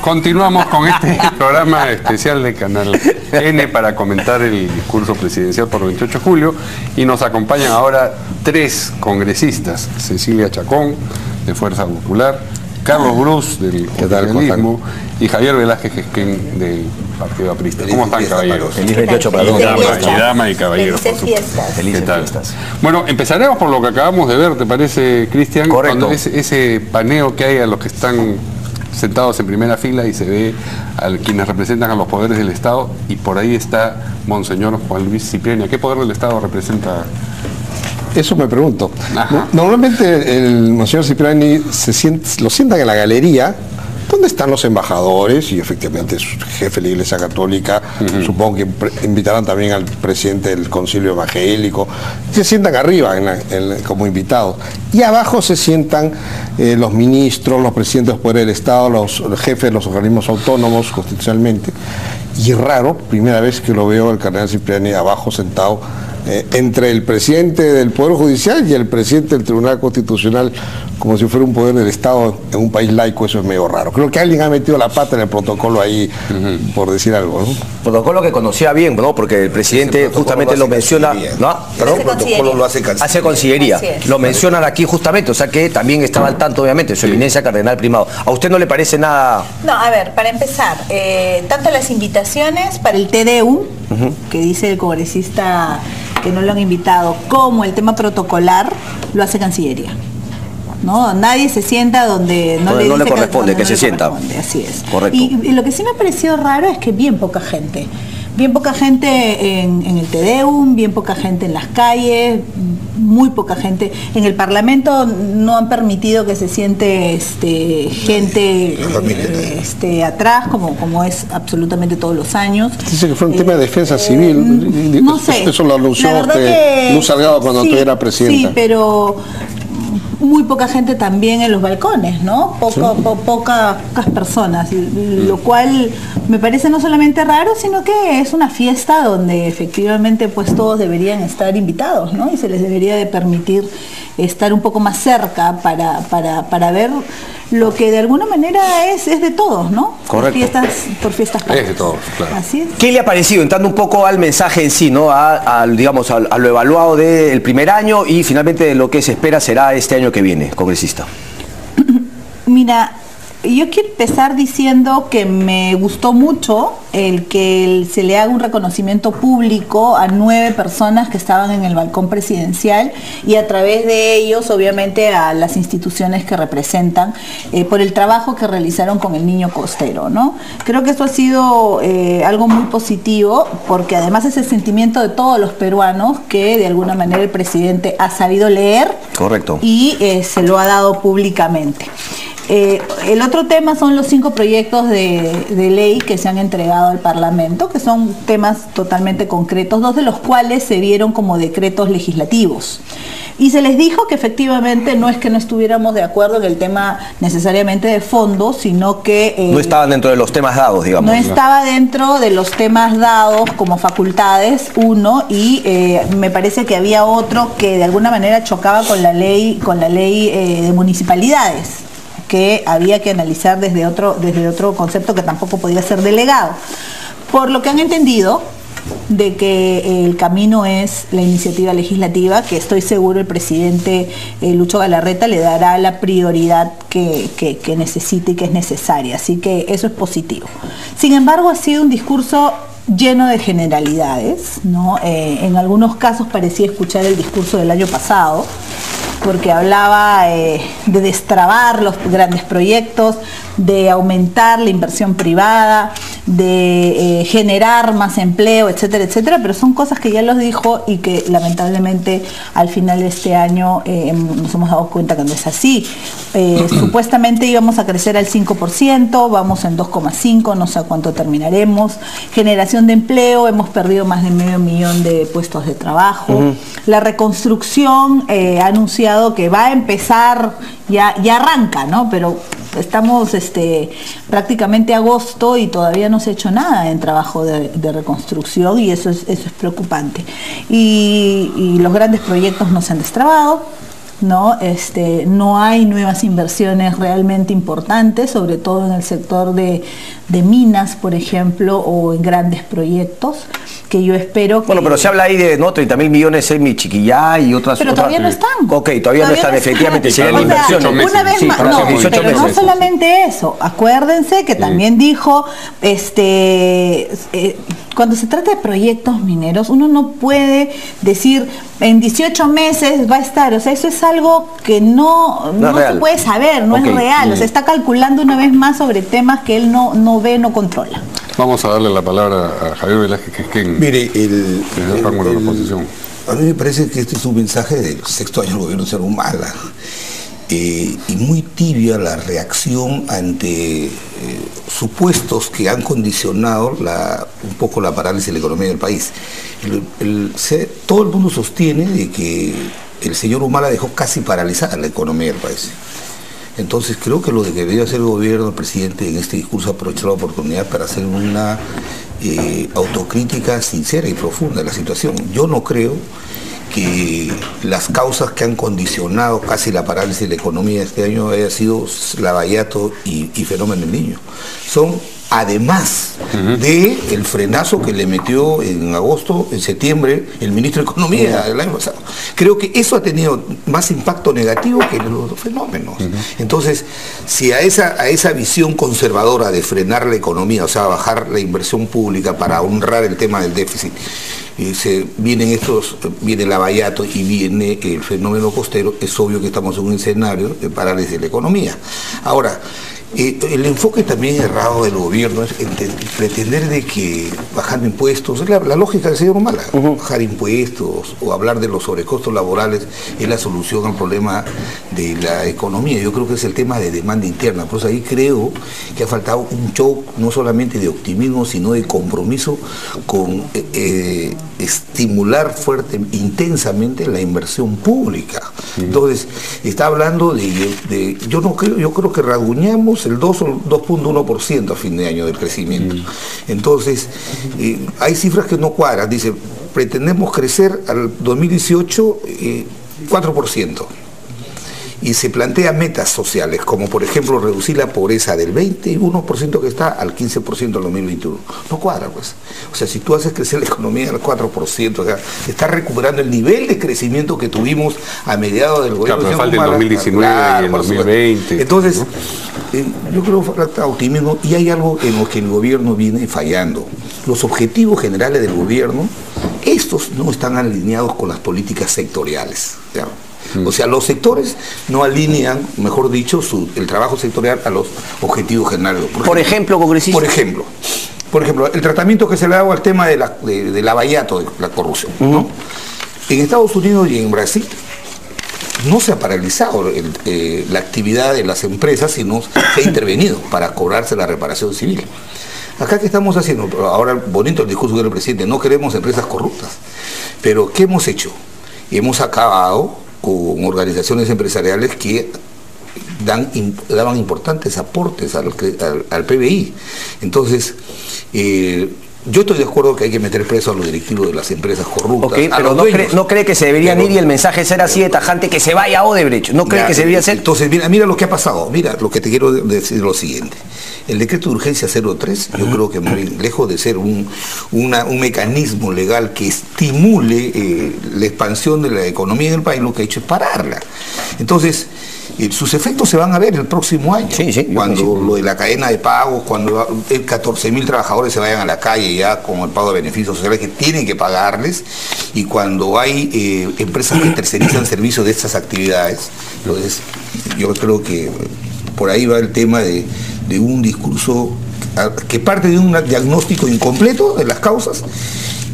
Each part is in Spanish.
Continuamos con este programa especial de Canal N para comentar el discurso presidencial por el 28 de julio y nos acompañan ahora 3 congresistas: Cecilia Chacón, de Fuerza Popular, Carlos Bruce, del Oficialismo, y Javier Velázquez Gesquén, del Partido Aprista. ¿Cómo están, caballeros? Feliz 28 para todos. Dama y caballeros. Felices fiestas. Felices fiestas. Bueno, empezaremos por lo que acabamos de ver, ¿te parece, Cristian? Correcto. Cuando ese paneo que hay a los que están sentados en primera fila y se ve a quienes representan a los poderes del Estado, y por ahí está Monseñor Juan Luis Cipriani. ¿A qué poder del Estado representa? Eso me pregunto. Ajá. Normalmente el Monseñor Cipriani lo sientan en la galería, donde están los embajadores, y efectivamente es jefe de la Iglesia Católica. Supongo que invitarán también al presidente del Concilio Evangélico. Se sientan arriba como invitados. Y abajo se sientan los ministros, los presidentes del Poder del Estado, los jefes de los organismos autónomos constitucionalmente. Y raro, primera vez que lo veo al cardenal Cipriani abajo sentado entre el presidente del Poder Judicial y el presidente del Tribunal Constitucional, como si fuera un poder del Estado en un país laico. Eso es medio raro. Creo que alguien ha metido la pata en el protocolo ahí, por decir algo, ¿no? Protocolo que conocía bien, ¿no? Porque el presidente justamente lo menciona, ¿no? ¿Perdón? El protocolo lo hace Cancillería. Hace Cancillería. Lo mencionan aquí justamente, o sea que también estaba al tanto, obviamente, su eminencia cardenal primado. ¿A usted no le parece nada? No, a ver, para empezar, tanto las invitaciones para el TDU, que dice el congresista que no lo han invitado, como el tema protocolar, lo hace Cancillería. ¿No? Nadie se sienta donde no le corresponde, que se sienta. Así es. Correcto. Y lo que sí me ha parecido raro es que bien poca gente en el TDU, bien poca gente en las calles, muy poca gente. En el Parlamento no han permitido que se siente gente atrás, como es absolutamente todos los años. Dice que fue un tema de defensa civil. No sé. Eso lo anunció Luz Salgado cuando tú eras presidenta. Sí, pero muy poca gente también en los balcones, ¿no? Pocas personas, lo cual me parece no solamente raro, sino que es una fiesta donde efectivamente pues todos deberían estar invitados, ¿no? Y se les debería de permitir estar un poco más cerca para ver lo que de alguna manera es de todos, ¿no? Correcto. Por fiestas patrias. Es de todos, claro. Así es. ¿Qué le ha parecido, entrando un poco al mensaje en sí, ¿no? A lo evaluado del primer año y finalmente de lo que se espera será este año que viene, congresista? Mira, yo quiero empezar diciendo que me gustó mucho el que se le haga un reconocimiento público a 9 personas que estaban en el balcón presidencial y a través de ellos, obviamente, a las instituciones que representan por el trabajo que realizaron con el niño costero, ¿no? Creo que esto ha sido algo muy positivo, porque además es el sentimiento de todos los peruanos que de alguna manera el presidente ha sabido leer. Correcto. Y se lo ha dado públicamente. El otro tema son los 5 proyectos de ley que se han entregado al Parlamento, que son temas totalmente concretos, 2 de los cuales se vieron como decretos legislativos. Y se les dijo que efectivamente no es que no estuviéramos de acuerdo en el tema necesariamente de fondo, sino que no estaban dentro de los temas dados, digamos. No estaba dentro de los temas dados como facultades, uno, y me parece que había otro que de alguna manera chocaba con la ley de municipalidades, que había que analizar desde otro concepto que tampoco podía ser delegado. Por lo que han entendido de que el camino es la iniciativa legislativa, que estoy seguro el presidente Lucho Galarreta le dará la prioridad que necesite y que es necesaria. Así que eso es positivo. Sin embargo, ha sido un discurso lleno de generalidades, ¿no? En algunos casos parecía escuchar el discurso del año pasado, porque hablaba de destrabar los grandes proyectos, de aumentar la inversión privada, de generar más empleo, etcétera, etcétera, pero son cosas que ya los dijo y que lamentablemente al final de este año nos hemos dado cuenta que no es así. Supuestamente íbamos a crecer al 5%, vamos en 2,5%, no sé a cuánto terminaremos. Generación de empleo, hemos perdido más de 500.000 de puestos de trabajo. La reconstrucción ha anunciado que va a empezar, ya arranca, ¿no? Pero estamos prácticamente agosto y todavía no se ha hecho nada en trabajo de reconstrucción, y eso es preocupante. Y los grandes proyectos no se han destrabado. ¿no? No hay nuevas inversiones realmente importantes, sobre todo en el sector de minas, por ejemplo, o en grandes proyectos, que yo espero que... Bueno, pero se habla ahí de 30.000 millones en mi Chiquillá y otras... Pero todavía no están. Ok, todavía no están, efectivamente, serían inversiones. Una vez sí, más, para no, los 18 pero meses. no solamente eso, acuérdense que también dijo, cuando se trata de proyectos mineros, uno no puede decir en 18 meses va a estar, o sea, eso es algo que no se puede saber, no es real, o sea, está calculando una vez más sobre temas que él no ve, no controla. Vamos a darle la palabra a Javier Velázquez, que es quien... Mire, el rango de la oposición. A mí me parece que este es un mensaje del sexto año del gobierno de Ser Humala. Y muy tibia la reacción ante supuestos que han condicionado un poco la parálisis de la economía del país. Todo el mundo sostiene de que el señor Humala dejó casi paralizada la economía del país. Entonces creo que lo que debería hacer el gobierno, el presidente, en este discurso aprovechar la oportunidad para hacer una autocrítica sincera y profunda de la situación. Yo no creo que las causas que han condicionado casi la parálisis de la economía este año haya sido Lavallato y Fenómeno del Niño. Son además de el frenazo que le metió en septiembre, el ministro de Economía el año pasado. Creo que eso ha tenido más impacto negativo que los fenómenos. Entonces, si a esa visión conservadora de frenar la economía, o sea, bajar la inversión pública para honrar el tema del déficit, viene Lavallato y viene el fenómeno costero, es obvio que estamos en un escenario de parálisis de la economía. Ahora, el enfoque también errado del gobierno es pretender de que bajando impuestos, es la lógica del señor Humala, bajar impuestos o hablar de los sobrecostos laborales es la solución al problema de la economía. Yo creo que es el tema de demanda interna, por eso ahí creo que ha faltado un show no solamente de optimismo, sino de compromiso con estimular intensamente la inversión pública. Entonces, está hablando yo creo que rasguñamos el 2 o 2.1% a fin de año del crecimiento. Entonces, hay cifras que no cuadran. Dice, pretendemos crecer al 2018 4%. Y se plantea metas sociales, como por ejemplo reducir la pobreza del 21% que está al 15% en 2021. No cuadra, pues. O sea, si tú haces crecer la economía al 4%, o sea, estás recuperando el nivel de crecimiento que tuvimos a mediados del gobierno. Claro, pero falta el 2019 y el 2020. Entonces, yo creo que falta optimismo y hay algo en lo que el gobierno viene fallando. Los objetivos generales del gobierno, estos no están alineados con las políticas sectoriales, ¿ya? O sea, los sectores no alinean, mejor dicho, el trabajo sectorial a los objetivos generales. Por ejemplo, congresista. Por ejemplo, el tratamiento que se le ha dado al tema de Lavallato, de la corrupción, ¿no? En Estados Unidos y en Brasil no se ha paralizado la actividad de las empresas, sino se ha intervenido para cobrarse la reparación civil. Acá, ¿qué estamos haciendo? Ahora, bonito el discurso del presidente, no queremos empresas corruptas. Pero, ¿qué hemos hecho? Hemos acabado con organizaciones empresariales que daban importantes aportes al PBI. Entonces, yo estoy de acuerdo que hay que meter preso a los directivos de las empresas corruptas. Okay, pero no cree que se deberían ir y el mensaje ser así de tajante, que se vaya a Odebrecht. ¿No cree que se debería hacer? Entonces, mira lo que ha pasado. Mira, lo que te quiero decir es lo siguiente. El decreto de urgencia 03, yo creo que lejos de ser un mecanismo legal que estimule la expansión de la economía del país, lo que ha hecho es pararla. Entonces, sus efectos se van a ver el próximo año, cuando lo de la cadena de pagos, cuando 14.000 trabajadores se vayan a la calle ya con el pago de beneficios sociales que tienen que pagarles, y cuando hay empresas que tercerizan servicios de estas actividades. Entonces, yo creo que por ahí va el tema de un discurso que parte de un diagnóstico incompleto de las causas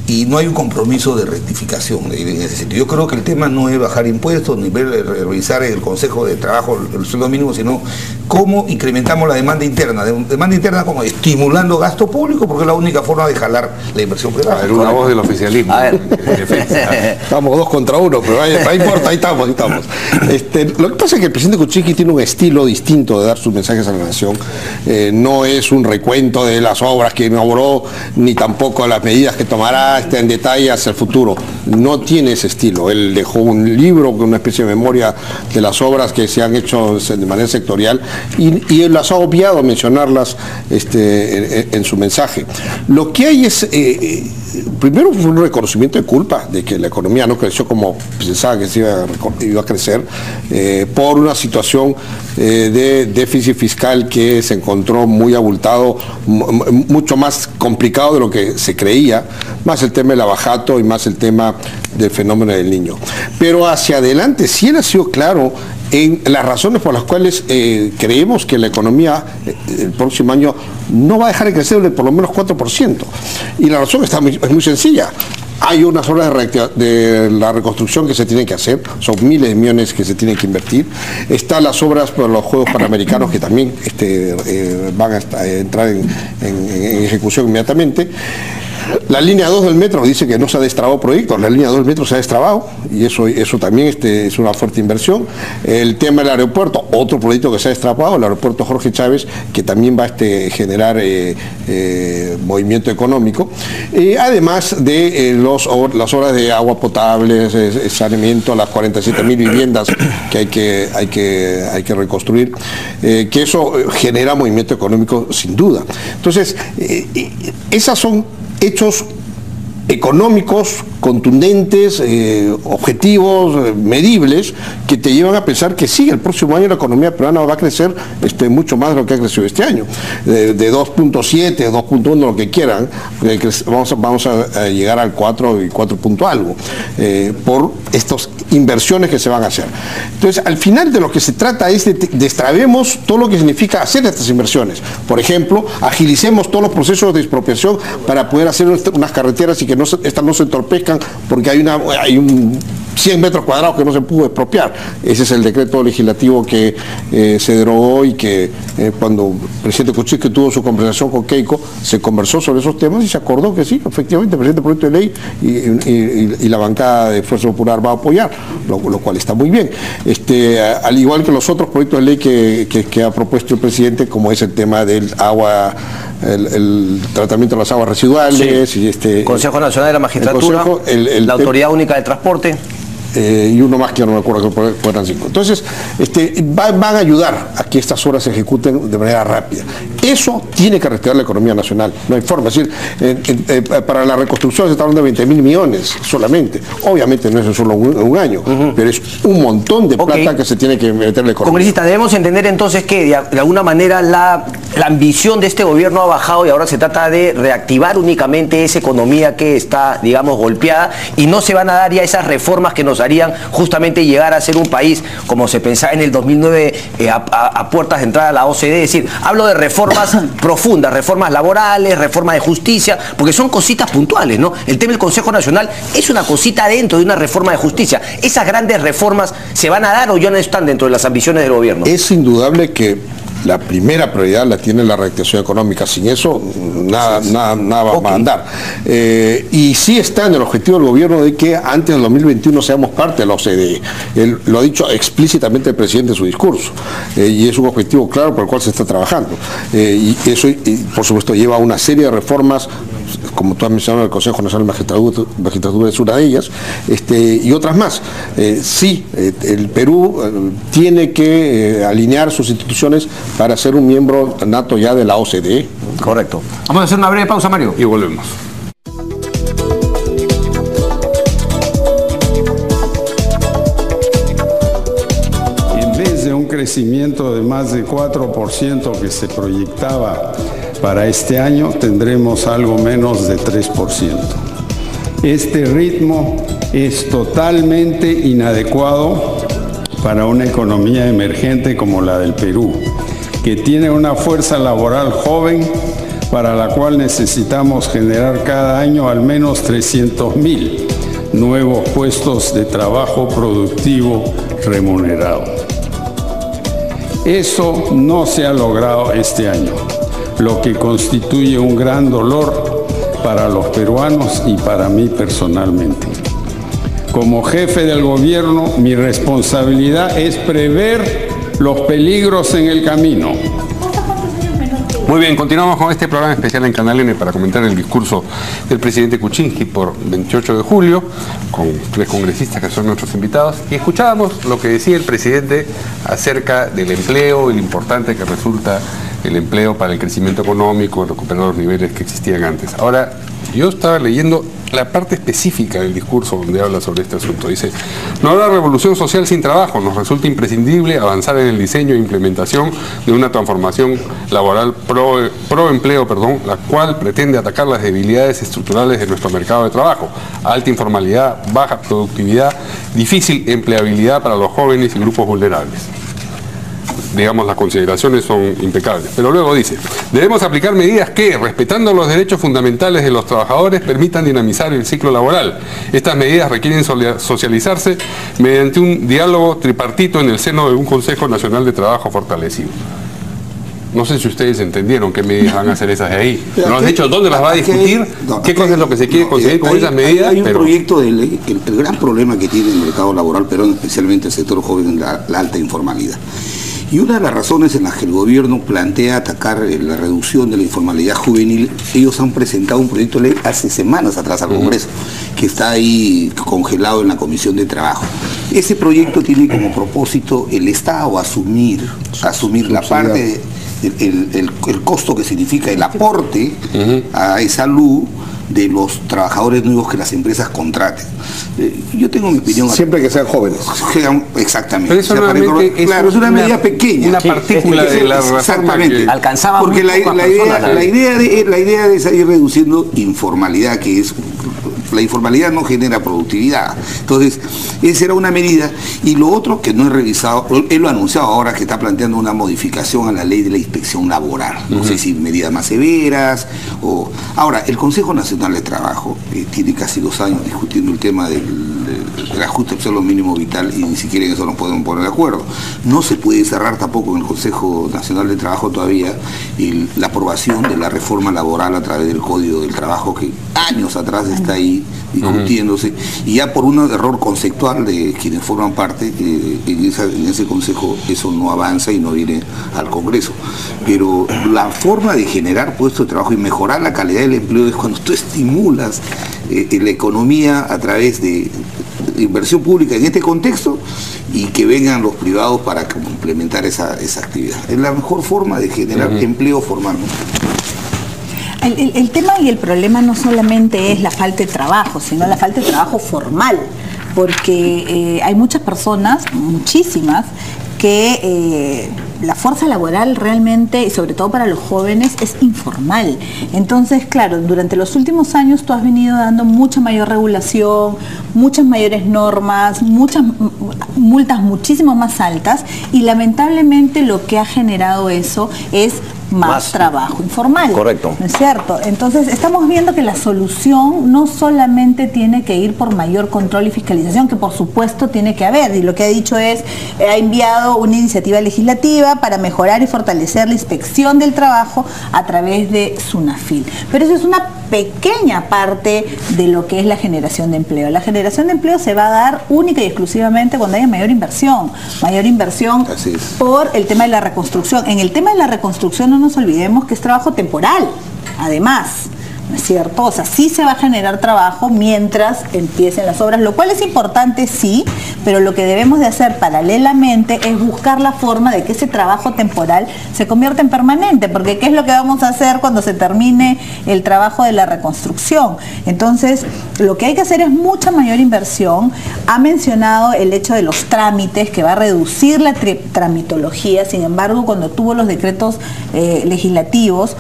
y no hay un compromiso de rectificación en ese sentido. Yo creo que el tema no es bajar impuestos ni revisar el Consejo de Trabajo el sueldo mínimo, sino cómo incrementamos la demanda interna. Demanda interna como estimulando gasto público, porque es la única forma de jalar la inversión privada. A ver, una voz del oficialismo. A ver. Estamos 2 contra 1, pero no importa, ahí estamos. Lo que pasa es que el presidente Kuczynski tiene un estilo distinto de dar sus mensajes a la nación. No es un recuento de las obras que inauguró, ni tampoco las medidas que tomará, en detalle hacia el futuro. No tiene ese estilo. Él dejó un libro con una especie de memoria de las obras que se han hecho de manera sectorial y él las ha obviado mencionarlas en su mensaje. Lo que hay es, primero fue un reconocimiento de culpa de que la economía no creció como pensaba que se iba a crecer por una situación de déficit fiscal que se encontró muy abultado, mucho más complicado de lo que se creía, más el tema del abajato y más el tema del fenómeno del Niño. Pero hacia adelante sí él ha sido claro en las razones por las cuales creemos que la economía el próximo año no va a dejar de crecer de por lo menos 4%. Y la razón es muy sencilla. Hay unas obras de la reconstrucción que se tienen que hacer, son miles de millones que se tienen que invertir. Están las obras por los Juegos Panamericanos que también van a entrar en ejecución inmediatamente. La línea 2 del metro dice que no se ha destrabado proyectos, la línea 2 del metro se ha destrabado y eso también es una fuerte inversión. El tema del aeropuerto, otro proyecto que se ha destrabado, el aeropuerto Jorge Chávez, que también va a generar movimiento económico. Además de las obras de agua potable, saneamiento, las 47.000 viviendas que hay que reconstruir, que eso genera movimiento económico sin duda. Entonces, esas son hechos económicos contundentes, objetivos, medibles, que te llevan a pensar que sí, el próximo año la economía peruana va a crecer mucho más de lo que ha crecido este año, de 2.7, 2.1, lo que quieran, vamos a llegar al 4 y 4 punto algo, por estas inversiones que se van a hacer. Entonces, al final de lo que se trata es de destrabemos todo lo que significa hacer estas inversiones. Por ejemplo, agilicemos todos los procesos de expropiación para poder hacer unas carreteras y que estas no se entorpezcan porque hay un 100 metros cuadrados que no se pudo expropiar. Ese es el decreto legislativo que se derogó y que cuando el presidente Kuczynski tuvo su conversación con Keiko, se conversó sobre esos temas y se acordó que sí, efectivamente, el presidente proyecto de ley y la bancada de Fuerza Popular va a apoyar, lo cual está muy bien. Al igual que los otros proyectos de ley que ha propuesto el presidente, como es el tema del agua, el tratamiento de las aguas residuales, sí. Y Consejo Nacional de la Magistratura, la Autoridad Única de Transporte. Y uno más que yo no me acuerdo que eran 5. Entonces, van a ayudar a que estas obras se ejecuten de manera rápida. Eso tiene que reactivar la economía nacional, no hay forma. Es decir, para la reconstrucción se está hablando de 20.000 millones solamente. Obviamente no es solo un año, pero es un montón de plata que se tiene que meter en la economía. Congresista, debemos entender entonces que de alguna manera la ambición de este gobierno ha bajado y ahora se trata de reactivar únicamente esa economía que está, digamos, golpeada, y no se van a dar ya esas reformas que nos harían justamente llegar a ser un país como se pensaba en el 2009 a puertas de entrada a la OCDE. Es decir, hablo de reformas profundas, reformas laborales, reformas de justicia, porque son cositas puntuales, ¿no? El tema del Consejo Nacional es una cosita dentro de una reforma de justicia. ¿Esas grandes reformas se van a dar o ya no están dentro de las ambiciones del gobierno? Es indudable que la primera prioridad la tiene la reactivación económica. Sin eso, nada va a andar. Y sí está en el objetivo del gobierno de que antes del 2021 seamos parte de la OCDE. Él lo ha dicho explícitamente el presidente en su discurso. Y es un objetivo claro por el cual se está trabajando. Y eso, por supuesto, lleva a una serie de reformas, como tú has mencionado, el Consejo Nacional de Magistratura es una de ellas, y otras más. Sí, el Perú tiene que alinear sus instituciones para ser un miembro nato ya de la OCDE. Correcto. Vamos a hacer una breve pausa, Mario. Y volvemos. En vez de un crecimiento de más de 4% que se proyectaba para este año, tendremos algo menos de 3%. Este ritmo es totalmente inadecuado para una economía emergente como la del Perú, que tiene una fuerza laboral joven para la cual necesitamos generar cada año al menos 300.000 nuevos puestos de trabajo productivo remunerado. Eso no se ha logrado este año, lo que constituye un gran dolor para los peruanos y para mí personalmente. Como jefe del gobierno, mi responsabilidad es prever los peligros en el camino. Muy bien, continuamos con este programa especial en Canal N para comentar el discurso del presidente Kuczynski por 28 de julio, con 3 congresistas que son nuestros invitados, y escuchábamos lo que decía el presidente acerca del empleo y lo importante que resulta el empleo para el crecimiento económico, recuperar los niveles que existían antes. Ahora, yo estaba leyendo la parte específica del discurso donde habla sobre este asunto. Dice: no habrá revolución social sin trabajo. Nos resulta imprescindible avanzar en el diseño e implementación de una transformación laboral pro empleo, la cual pretende atacar las debilidades estructurales de nuestro mercado de trabajo: alta informalidad, baja productividad, difícil empleabilidad para los jóvenes y grupos vulnerables. Digamos, las consideraciones son impecables. Pero luego dice: debemos aplicar medidas que, respetando los derechos fundamentales de los trabajadores, permitan dinamizar el ciclo laboral. Estas medidas requieren socializarse mediante un diálogo tripartito en el seno de un Consejo Nacional de Trabajo fortalecido. No sé si ustedes entendieron qué medidas van a hacer esas de ahí. No han dicho dónde las va a discutir, qué cosa es lo que se quiere conseguir con esas medidas. Hay un proyecto de ley, el gran problema que tiene el mercado laboral, pero especialmente el sector joven, la alta informalidad. Y una de las razones en las que el gobierno plantea atacar la reducción de la informalidad juvenil, ellos han presentado un proyecto de ley hace semanas atrás al Congreso, que está ahí congelado en la Comisión de Trabajo. Ese proyecto tiene como propósito el Estado asumir la parte, el costo que significa el aporte a esa luz de los trabajadores nuevos que las empresas contraten. Yo tengo mi opinión. Siempre que sean jóvenes. Exactamente. Pero eso es una medida pequeña. Una partícula de la reforma. Exactamente. Alcanzaba porque la idea de ir reduciendo informalidad, que es... La informalidad no genera productividad. Entonces, esa era una medida. Y lo otro que no he revisado, él lo ha anunciado ahora, que está planteando una modificación a la ley de la inspección laboral. No sé si medidas más severas o... Ahora, el Consejo Nacional de Trabajo tiene casi 2 años discutiendo el tema del ajuste al sueldo mínimo vital, y ni siquiera en eso nos podemos poner de acuerdo. No se puede cerrar tampoco en el Consejo Nacional de Trabajo todavía la aprobación de la reforma laboral a través del Código del Trabajo, que años atrás está ahí discutiéndose, y ya por un error conceptual de quienes forman parte en ese consejo, eso no avanza y no viene al Congreso. Pero la forma de generar puestos de trabajo y mejorar la calidad del empleo es cuando tú estimulas la economía a través de inversión pública en este contexto, y que vengan los privados para complementar esa actividad. Es la mejor forma de generar empleo formal. El tema y el problema no solamente es la falta de trabajo, sino la falta de trabajo formal, porque hay muchas personas, muchísimas, que la fuerza laboral realmente, y sobre todo para los jóvenes, es informal. Entonces, claro, durante los últimos años tú has venido dando mucha mayor regulación, muchas mayores normas, muchas multas muchísimo más altas, y lamentablemente lo que ha generado eso es más trabajo informal. Correcto. ¿No es cierto? Entonces, estamos viendo que la solución no solamente tiene que ir por mayor control y fiscalización, que por supuesto tiene que haber, y lo que ha dicho es, ha enviado una iniciativa legislativa para mejorar y fortalecer la inspección del trabajo a través de SUNAFIL. Pero eso es una pequeña parte de lo que es la generación de empleo. La generación de empleo se va a dar única y exclusivamente cuando haya mayor inversión por el tema de la reconstrucción. En el tema de la reconstrucción no nos olvidemos que es trabajo temporal, además, ¿no es cierto? O sea, sí se va a generar trabajo mientras empiecen las obras, lo cual es importante, sí, pero lo que debemos de hacer paralelamente es buscar la forma de que ese trabajo temporal se convierta en permanente, porque ¿qué es lo que vamos a hacer cuando se termine el trabajo de la reconstrucción? Entonces, lo que hay que hacer es mucha mayor inversión. Ha mencionado el hecho de los trámites, que va a reducir la tramitología. Sin embargo, cuando tuvo los decretos legislativos,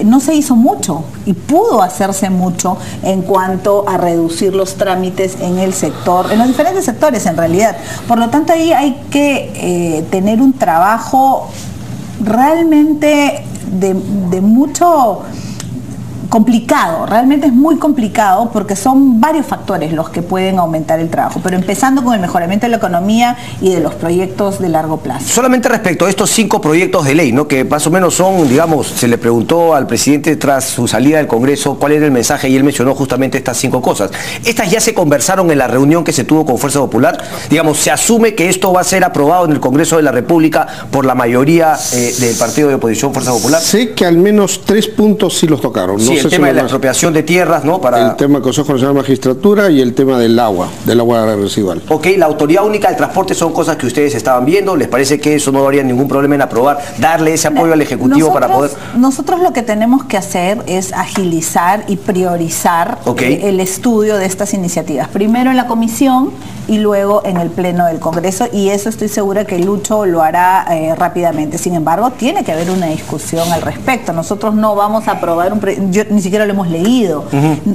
no se hizo mucho, y pudo hacerse mucho en cuanto a reducir los trámites en el sector, en los diferentes sectores en realidad. Por lo tanto, ahí hay que tener un trabajo realmente de mucho complicado, realmente es muy complicado porque son varios factores los que pueden aumentar el trabajo, pero empezando con el mejoramiento de la economía y de los proyectos de largo plazo. Solamente respecto a estos 5 proyectos de ley, ¿no? Que más o menos son, digamos, se le preguntó al presidente tras su salida del Congreso cuál era el mensaje y él mencionó justamente estas 5 cosas. Estas ya se conversaron en la reunión que se tuvo con Fuerza Popular. Digamos, se asume que esto va a ser aprobado en el Congreso de la República por la mayoría del partido de oposición Fuerza Popular. Sé que al menos 3 puntos sí los tocaron. Sí, no el tema de la expropiación de tierras, ¿no? El tema del Consejo Nacional de Magistratura y el tema del agua residual. Ok, la Autoridad Única del Transporte son cosas que ustedes estaban viendo. ¿Les parece que eso no habría ningún problema en aprobar, darle ese apoyo al Ejecutivo para poder...? Nosotros lo que tenemos que hacer es agilizar y priorizar el estudio de estas iniciativas. Primero en la comisión y luego en el Pleno del Congreso, y eso estoy segura que Lucho lo hará rápidamente. Sin embargo, tiene que haber una discusión al respecto. Nosotros no vamos a aprobar yo ni siquiera lo hemos leído.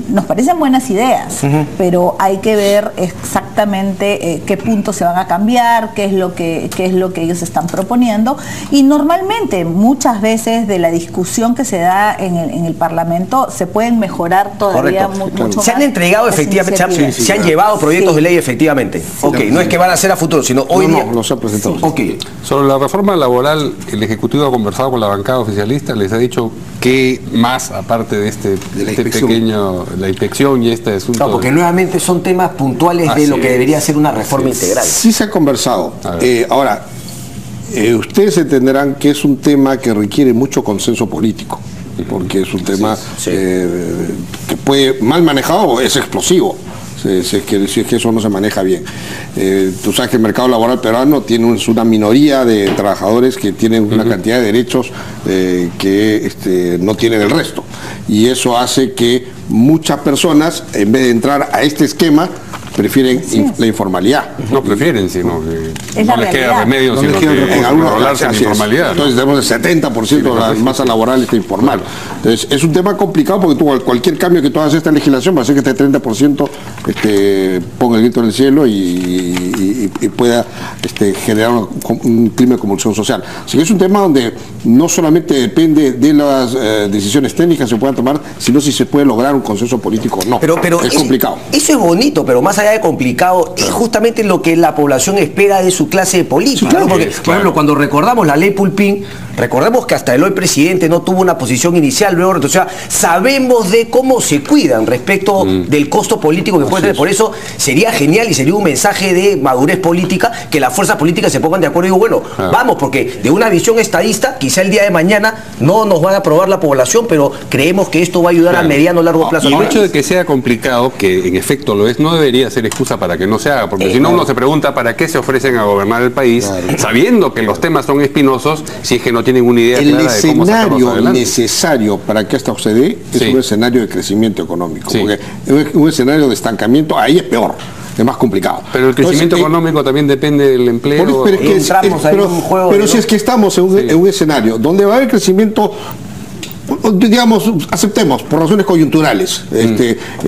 Nos parecen buenas ideas, pero hay que ver exactamente qué puntos se van a cambiar, qué es lo que ellos están proponiendo, y normalmente muchas veces de la discusión que se da en el Parlamento se pueden mejorar todavía mucho se han entregado efectivamente, se han llevado proyectos de ley efectivamente. No es que van a ser a futuro, sino hoy día. No se ha presentado. Sobre la reforma laboral, el Ejecutivo ha conversado con la bancada oficialista, les ha dicho qué más, aparte de la inspección y este asunto. No, porque nuevamente son temas puntuales de lo que debería ser una reforma integral. Sí se ha conversado. Ahora, ustedes entenderán que es un tema que requiere mucho consenso político, porque es un tema que puede, mal manejado, es explosivo. Si es que eso no se maneja bien. Tú sabes que el mercado laboral peruano tiene una minoría de trabajadores que tienen una cantidad de derechos que no tienen el resto. Y eso hace que muchas personas, en vez de entrar a este esquema, prefieren la informalidad. No prefieren, sino que no les queda remedio, sino que enrolarse en informalidad. Entonces tenemos el 70% de la masa laboral está informal. Entonces es un tema complicado porque cualquier cambio que tú hagas a esta legislación va a hacer que este 30% ponga el grito en el cielo y pueda generar un clima de convulsión social. Así que es un tema donde no solamente depende de las decisiones técnicas que se puedan tomar, sino si se puede lograr un consenso político o no. Pero es complicado. Eso es bonito, pero más allá de complicado, es justamente lo que la población espera de su clase política. Sí, ¿no? Porque, por ejemplo, cuando recordamos la ley Pulpín, recordemos que hasta el hoy presidente no tuvo una posición inicial, luego, o sea, sabemos de cómo se cuidan respecto del costo político que puede tener. Por eso sería genial y sería un mensaje de madurez política que las fuerzas políticas se pongan de acuerdo y digo, bueno, vamos, porque de una visión estadista, quizá el día de mañana no nos van a aprobar la población, pero creemos que esto va a ayudar a mediano o largo plazo. Y el hecho de que sea complicado, que en efecto lo es, no debería ser excusa para que no se haga, porque si no uno se pregunta para qué se ofrecen a gobernar el país, sabiendo que los temas son espinosos, si es que no tienen una idea clara de cómo sacarlos adelante. El escenario necesario para que esto se dé es un escenario de crecimiento económico, porque un escenario de estancamiento ahí es peor. Es más complicado. Pero el crecimiento economómico también depende del empleo. Pero si es que estamos en un escenario donde va a haber crecimiento, digamos, aceptemos, por razones coyunturales,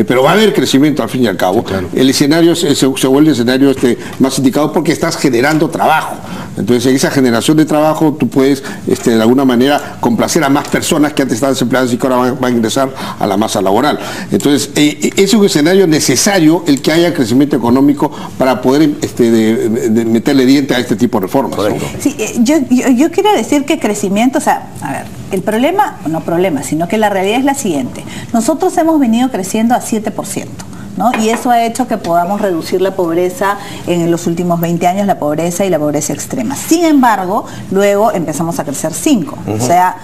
pero va a haber crecimiento al fin y al cabo. El escenario se vuelve el escenario más indicado porque estás generando trabajo. Entonces, en esa generación de trabajo tú puedes, de alguna manera, complacer a más personas que antes estaban desempleadas y que ahora van a ingresar a la masa laboral. Entonces, es un escenario necesario el que haya crecimiento económico para poder de meterle diente a este tipo de reformas. ¿No? Sí, yo quiero decir que crecimiento, o sea, a ver, el problema, no problema, sino que la realidad es la siguiente. Nosotros hemos venido creciendo a 7%. ¿no? Y eso ha hecho que podamos reducir la pobreza en los últimos 20 años, la pobreza y la pobreza extrema. Sin embargo, luego empezamos a crecer 5. O sea,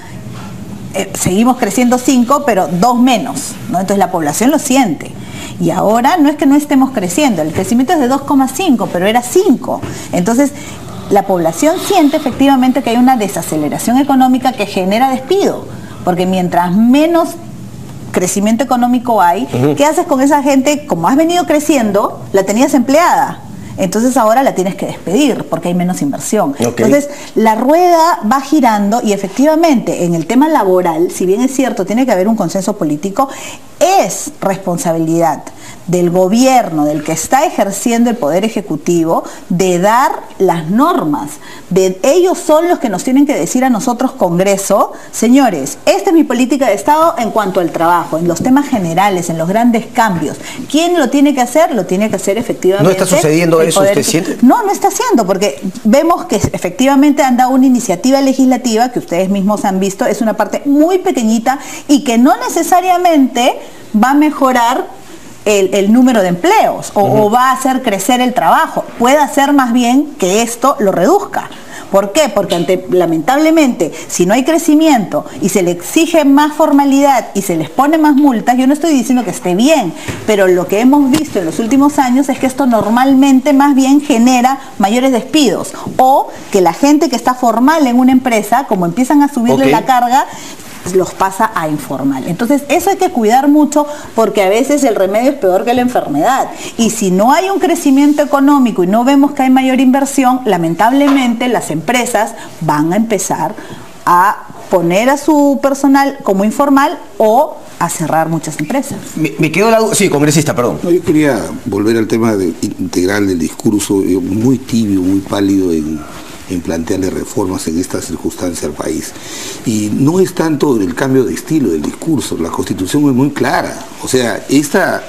seguimos creciendo 5, pero 2 menos, ¿no? Entonces la población lo siente. Y ahora no es que no estemos creciendo, el crecimiento es de 2,5, pero era 5. Entonces, la población siente efectivamente que hay una desaceleración económica que genera despido, porque mientras menos crecimiento económico hay, ¿qué haces con esa gente? Como has venido creciendo, la tenías empleada. Entonces ahora la tienes que despedir porque hay menos inversión. Entonces la rueda va girando y efectivamente en el tema laboral, si bien es cierto, tiene que haber un consenso político, es responsabilidad del gobierno, del que está ejerciendo el poder ejecutivo, de dar las normas. Ellos son los que nos tienen que decir a nosotros, Congreso, señores, esta es mi política de Estado en cuanto al trabajo, en los temas generales, en los grandes cambios. ¿Quién lo tiene que hacer? Lo tiene que hacer efectivamente. ¿No está sucediendo eso, usted siente? No está haciendo, porque vemos que efectivamente han dado una iniciativa legislativa que ustedes mismos han visto, es una parte muy pequeñita y que no necesariamente va a mejorar el número de empleos o va a hacer crecer el trabajo. Puede hacer más bien que esto lo reduzca. ¿Por qué? Porque lamentablemente, si no hay crecimiento y se le exige más formalidad y se les pone más multas, yo no estoy diciendo que esté bien, pero lo que hemos visto en los últimos años es que esto normalmente más bien genera mayores despidos, o que la gente que está formal en una empresa, como empiezan a subirle la carga, los pasa a informal. Entonces eso hay que cuidar mucho, porque a veces el remedio es peor que la enfermedad, y si no hay un crecimiento económico y no vemos que hay mayor inversión, lamentablemente las empresas van a empezar a poner a su personal como informal o a cerrar muchas empresas. Me quedó la duda. Sí, congresista, perdón. No, yo quería volver al tema integral del discurso, muy tibio, muy pálido en plantearle reformas en esta circunstancia al país. Y no es tanto el cambio de estilo del discurso, la Constitución es muy clara. O sea, esta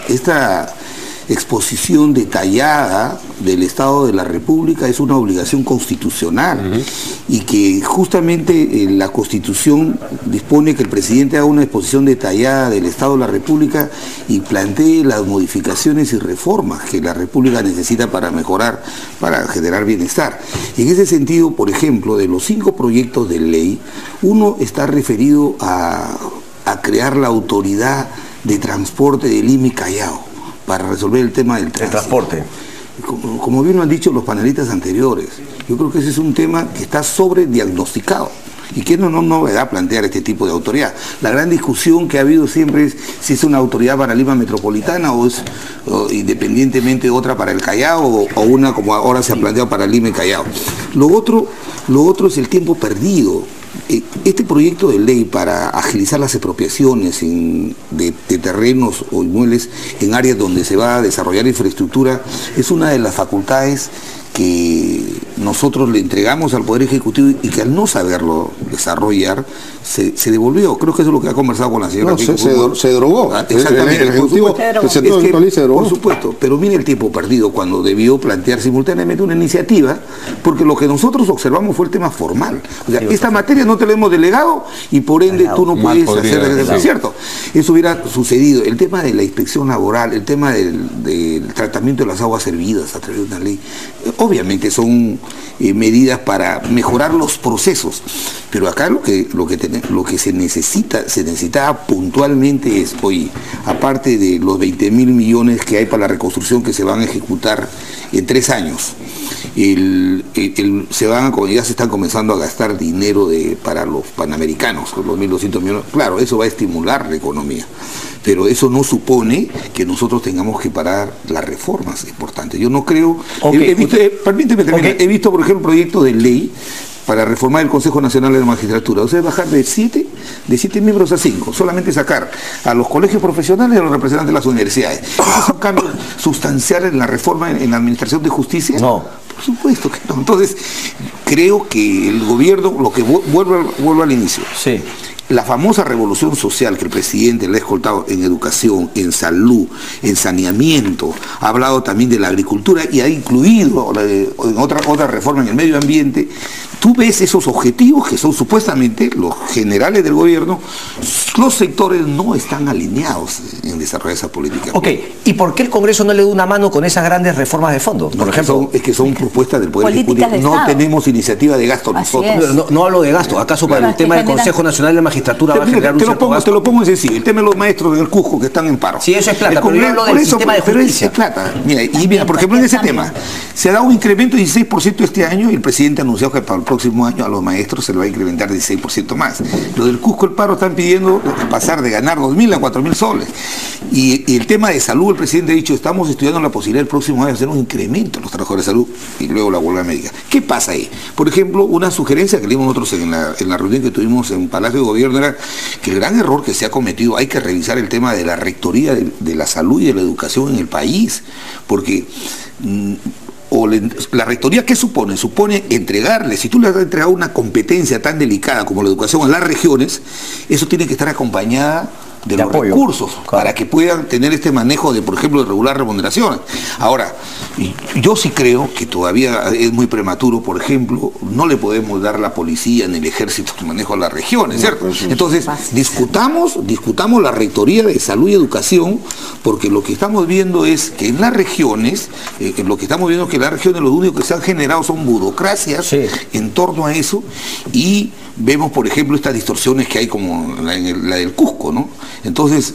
exposición detallada del Estado de la República es una obligación constitucional, y que justamente la Constitución dispone que el presidente haga una exposición detallada del Estado de la República y plantee las modificaciones y reformas que la República necesita para mejorar, para generar bienestar. Y en ese sentido, por ejemplo, de los 5 proyectos de ley, uno está referido a crear la autoridad de transporte de Lima y Callao para resolver el tema del transporte. Como bien lo han dicho los panelistas anteriores, yo creo que ese es un tema que está sobrediagnosticado y que no es novedad plantear este tipo de autoridad. La gran discusión que ha habido siempre es si es una autoridad para Lima Metropolitana o es independientemente otra para el Callao o una como ahora se ha planteado para Lima y Callao. Lo otro es el tiempo perdido. Este proyecto de ley para agilizar las expropiaciones de terrenos o inmuebles en áreas donde se va a desarrollar infraestructura es una de las facultades que nosotros le entregamos al Poder Ejecutivo y que al no saberlo desarrollar se devolvió. Creo que eso es lo que ha conversado con la señora. No, se drogó. Exactamente. El Ejecutivo presentó el país, se drogó. Por supuesto, pero mire el tiempo perdido cuando debió plantear simultáneamente una iniciativa, porque lo que nosotros observamos fue el tema formal. O sea, esta materia no te la hemos delegado y por ende tú no puedes hacer eso, ¿cierto? Eso hubiera sucedido. El tema de la inspección laboral, el tema del tratamiento de las aguas servidas a través de una ley, obviamente son medidas para mejorar los procesos, pero acá lo que se necesitaba puntualmente es, hoy, aparte de los 20.000 millones que hay para la reconstrucción que se van a ejecutar en 3 años, ya se están comenzando a gastar dinero para los panamericanos, los 1.200 millones, claro, eso va a estimular la economía, pero eso no supone que nosotros tengamos que parar las reformas importantes. Yo no creo, permíteme terminar, he visto por ejemplo un proyecto de ley para reformar el Consejo Nacional de la Magistratura, o sea, bajar de 7 miembros a 5, solamente sacar a los colegios profesionales y a los representantes de las universidades. ¿Eso es un cambio sustancial en la reforma en la administración de justicia? No. Por supuesto que no. Entonces, creo que el gobierno, lo que vuelvo al inicio, sí, la famosa revolución social que el presidente le ha escoltado en educación, en salud, en saneamiento, ha hablado también de la agricultura y ha incluido en otra reforma en el medio ambiente. Tú ves esos objetivos que son supuestamente los generales del gobierno, los sectores no están alineados en desarrollar esa política. Ok, ¿y por qué el Congreso no le da una mano con esas grandes reformas de fondo? Por ejemplo, es que son propuestas del Poder Ejecutivo. No tenemos iniciativa de gasto nosotros. No hablo de gasto, ¿acaso para el tema del Consejo Nacional de la Magistratura va a generar un cierto gasto? Te lo pongo en sencillo, el tema de los maestros del Cusco que están en paro. Sí, eso es plata, pero yo hablo del sistema de justicia. Es plata. Mira, por ejemplo, en ese tema, se ha dado un incremento de 16% este año y el presidente ha anunciado que para el próximo año a los maestros se le va a incrementar 16% más. Los del Cusco, el paro, están pidiendo pasar de ganar 2.000 a 4.000 soles. Y el tema de salud, el presidente ha dicho, estamos estudiando la posibilidad el próximo año de hacer un incremento en los trabajadores de salud y luego la huelga médica. ¿Qué pasa ahí? Por ejemplo, una sugerencia que leímos nosotros en la reunión que tuvimos en Palacio de Gobierno, gobierno era que el gran error que se ha cometido, hay que revisar el tema de la rectoría de la salud y de la educación en el país, porque la rectoría, ¿qué supone? Supone entregarle, si tú le has entregado una competencia tan delicada como la educación a las regiones, eso tiene que estar acompañada de los apoyo, recursos, claro, para que puedan tener este manejo de, por ejemplo, de regular remuneraciones. Ahora, yo sí creo que todavía es muy prematuro, por ejemplo, no le podemos dar a la policía ni el ejército el manejo a las regiones, ¿cierto? Entonces, discutamos la rectoría de salud y educación, porque lo que estamos viendo es que en las regiones, lo único que se han generado son burocracias en torno a eso, y vemos, por ejemplo, estas distorsiones que hay como la del Cusco, ¿no? Entonces,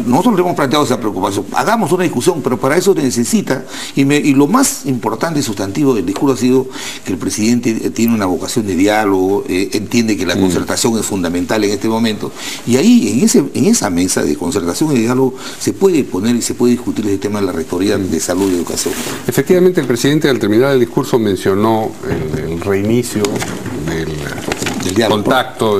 nosotros le hemos planteado esa preocupación. Hagamos una discusión, pero para eso se necesita, y lo más importante y sustantivo del discurso ha sido que el presidente tiene una vocación de diálogo, entiende que la concertación es fundamental en este momento, y ahí, en esa mesa de concertación y diálogo, se puede poner y se puede discutir el tema de la rectoría de salud y educación. Efectivamente, el presidente al terminar el discurso mencionó el reinicio del diálogo, contacto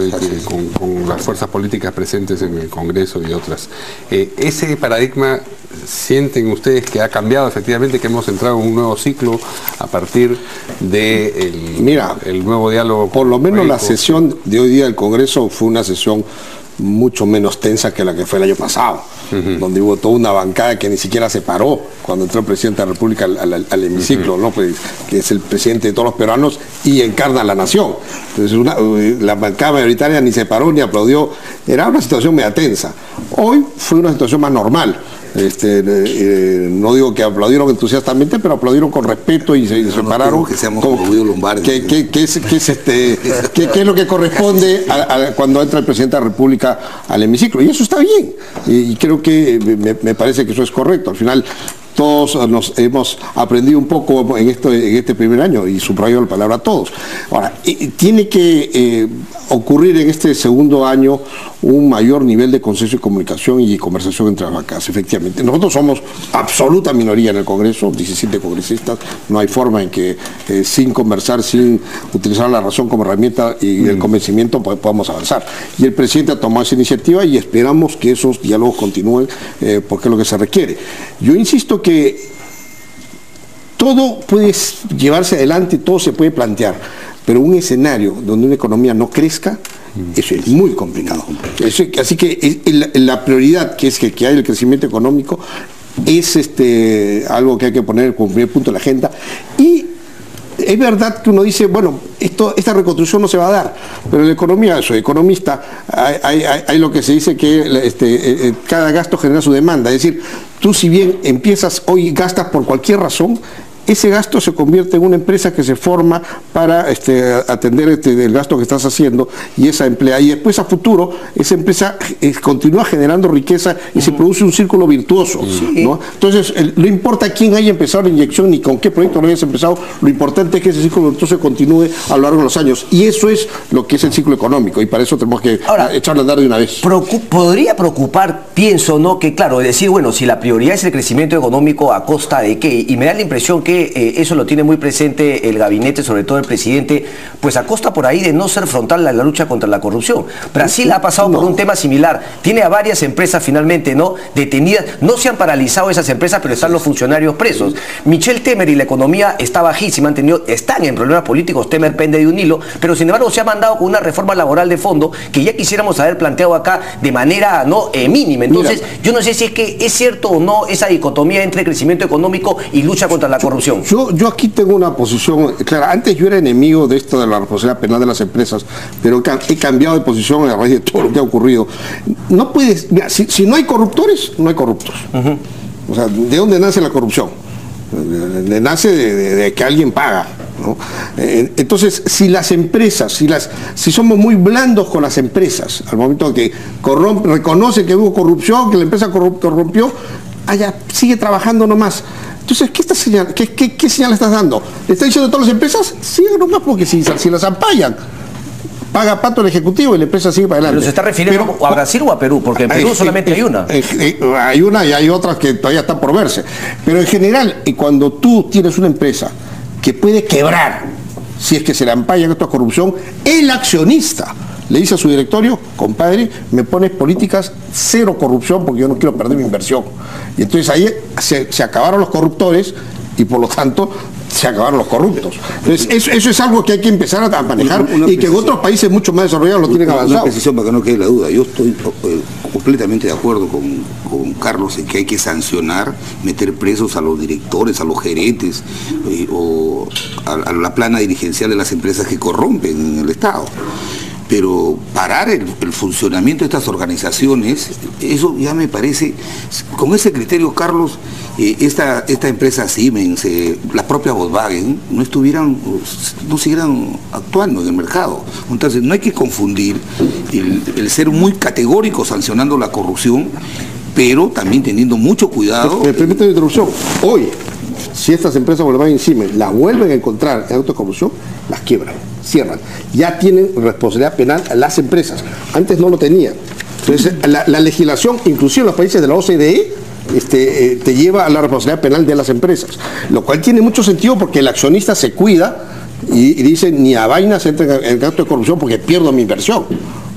con las fuerzas políticas presentes en el Congreso y otras. ¿Ese paradigma sienten ustedes que ha cambiado efectivamente, que hemos entrado en un nuevo ciclo a partir del nuevo diálogo? Por lo menos la sesión de hoy día del Congreso fue una sesión mucho menos tensa que la que fue el año pasado, donde hubo toda una bancada que ni siquiera se paró cuando entró el presidente de la República al hemiciclo, ¿no? Pues, que es el presidente de todos los peruanos y encarna a la nación. Entonces la bancada mayoritaria ni se paró ni aplaudió, era una situación media tensa. Hoy fue una situación más normal. No digo que aplaudieron entusiastamente, pero aplaudieron con respeto y se pararon. Que seamos como Guido Lombardi. ¿Qué es lo que corresponde cuando entra el presidente de la República al hemiciclo? Y eso está bien. Y creo que me parece que eso es correcto. Al final, todos nos hemos aprendido un poco en este primer año, y subrayo la palabra todos. Ahora, tiene que ocurrir en este segundo año un mayor nivel de consenso y comunicación y conversación entre las bancadas, efectivamente. Nosotros somos absoluta minoría en el Congreso, 17 congresistas, no hay forma en que sin conversar, sin utilizar la razón como herramienta y el convencimiento podamos avanzar. Y el presidente ha tomado esa iniciativa y esperamos que esos diálogos continúen, porque es lo que se requiere. Yo insisto que todo puede llevarse adelante, todo se puede plantear, pero un escenario donde una economía no crezca, eso es muy complicado. Así que la prioridad, que es que haya el crecimiento económico, es algo que hay que poner como primer punto de la agenda. Y es verdad que uno dice, bueno, esta reconstrucción no se va a dar, pero en la economía, soy economista, hay lo que se dice que cada gasto genera su demanda. Es decir, tú si bien empiezas hoy y gastas por cualquier razón, ese gasto se convierte en una empresa que se forma para atender el gasto que estás haciendo, y esa emplea, y después a futuro esa empresa continúa generando riqueza y se produce un círculo virtuoso, ¿no? Entonces, no importa quién haya empezado la inyección ni con qué proyecto lo hayas empezado, lo importante es que ese círculo virtuoso continúe a lo largo de los años, y eso es lo que es el ciclo económico, y para eso tenemos que echarle a andar de una vez. Podría preocupar, pienso, ¿no? Que claro, decir, bueno, si la prioridad es el crecimiento económico, ¿a costa de qué? Y me da la impresión que eso lo tiene muy presente el gabinete, sobre todo el presidente, pues a costa por ahí de no ser frontal en la lucha contra la corrupción. Brasil ha pasado por un tema similar, tiene a varias empresas finalmente, ¿no?, detenidas, no se han paralizado esas empresas, pero están los funcionarios presos. Michel Temer y la economía está bajísima, están en problemas políticos, Temer pende de un hilo, pero sin embargo se ha mandado con una reforma laboral de fondo que ya quisiéramos haber planteado acá de manera mínima. Entonces, yo no sé si es que es cierto o no esa dicotomía entre crecimiento económico y lucha contra la corrupción. Yo aquí tengo una posición clara. Antes yo era enemigo de esto de la responsabilidad penal de las empresas, pero he cambiado de posición a raíz de todo lo que ha ocurrido. No puedes, mira, si no hay corruptores, no hay corruptos. O sea, ¿de dónde nace la corrupción? Nace de que alguien paga, ¿no? Entonces, si las empresas, si somos muy blandos con las empresas, al momento que reconoce que hubo corrupción, que la empresa corrompió, sigue trabajando nomás. Entonces, ¿qué señal estás dando? ¿Le estás diciendo a todas las empresas? Sigan nomás, porque si las ampayan, paga pato el ejecutivo y la empresa sigue para adelante. ¿Pero se está refiriendo a Brasil o a Perú? Porque en Perú solamente hay una. Hay una y hay otras que todavía están por verse. Pero en general, cuando tú tienes una empresa que puede quebrar, si es que se le ampalla en esta corrupción, el accionista Le dice a su directorio, compadre, me pones políticas cero corrupción porque yo no quiero perder mi inversión. Y entonces ahí se acabaron los corruptores y por lo tanto se acabaron los corruptos. Entonces eso es algo que hay que empezar a manejar y que en otros países mucho más desarrollados lo tienen avanzado. Una precisión para que no quede la duda. Yo estoy completamente de acuerdo con Carlos en que hay que sancionar, meter presos a los directores, a los gerentes o a la plana dirigencial de las empresas que corrompen en el Estado. Pero parar el funcionamiento de estas organizaciones, eso ya me parece, con ese criterio, Carlos, esta empresa Siemens, la propia Volkswagen, no siguieran actuando en el mercado. Entonces no hay que confundir el ser muy categórico sancionando la corrupción, pero también teniendo mucho cuidado. Me permite la interrupción. Hoy, si estas empresas Volkswagen y Siemens las vuelven a encontrar en actos de corrupción, las quiebran, cierran. Ya tienen responsabilidad penal las empresas. Antes no lo tenían. Entonces, la legislación, inclusive en los países de la OCDE, te lleva a la responsabilidad penal de las empresas. Lo cual tiene mucho sentido porque el accionista se cuida y dice, ni a vainas entra en acto de corrupción porque pierdo mi inversión.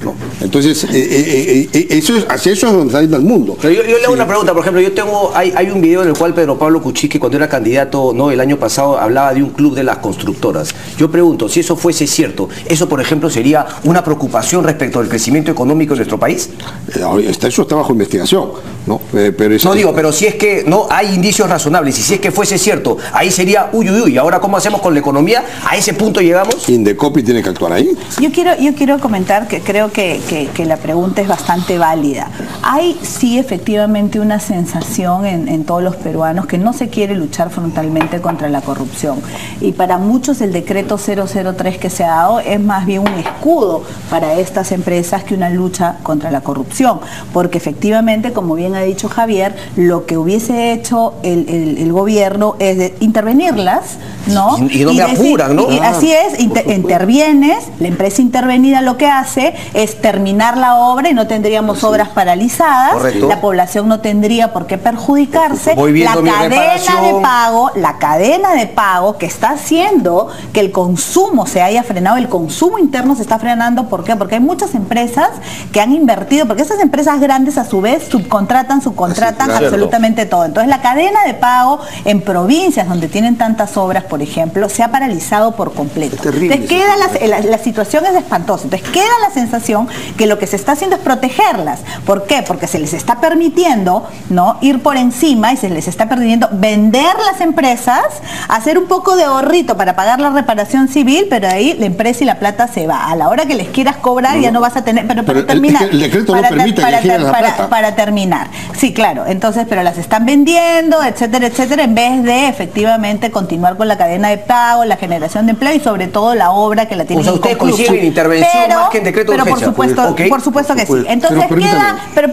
¿No? Entonces, hacia eso es donde está yendo el mundo. Pero yo le hago una pregunta, por ejemplo, hay un video en el cual Pedro Pablo Kuczynski, cuando era candidato, ¿no?, el año pasado, hablaba de un club de las constructoras. Yo pregunto, si eso fuese cierto, ¿eso, por ejemplo, sería una preocupación respecto al crecimiento económico de nuestro país? Eso está bajo investigación, ¿no? Pero si es que no hay indicios razonables, y si es que fuese cierto, ahí sería uy, ¿ahora cómo hacemos con la economía? ¿A ese punto llegamos? Indecopi tiene que actuar ahí. Yo quiero comentar que creo que la pregunta es bastante válida. Hay sí efectivamente una sensación en todos los peruanos que no se quiere luchar frontalmente contra la corrupción. Y para muchos el decreto 003 que se ha dado es más bien un escudo para estas empresas que una lucha contra la corrupción. Porque efectivamente, como bien ha dicho Javier, lo que hubiese hecho el gobierno es intervenirlas, ¿no? Y no me apuran, ¿no? Así es, intervienes, la empresa intervenida lo que hace es terminar la obra y no tendríamos obras paralizadas. Correcto. La población no tendría por qué perjudicarse. La cadena de pago que está haciendo que el consumo se haya frenado, el consumo interno se está frenando. ¿Por qué? Porque hay muchas empresas que han invertido, porque esas empresas grandes a su vez subcontratan absolutamente todo. Entonces la cadena de pago en provincias donde tienen tantas obras, por ejemplo, se ha paralizado por completo. Entonces queda la situación es espantosa. Entonces queda la sensación que lo que se está haciendo es protegerlas. ¿Por qué? Porque se les está permitiendo, ¿no?, ir por encima y se les está permitiendo vender las empresas, hacer un poco de ahorrito para pagar la reparación civil, pero ahí la empresa y la plata se va. A la hora que les quieras cobrar ya no vas a tener... Pero para terminar... El decreto no permite que giren la plata. Para terminar. Sí, claro. Entonces, pero las están vendiendo, etcétera, etcétera, en vez de efectivamente continuar con la cadena de pago, la generación de empleo y sobre todo la obra que la tienen. O sea, ustedes coinciden en intervención más que en decreto de urgencia. Por supuesto que sí. Entonces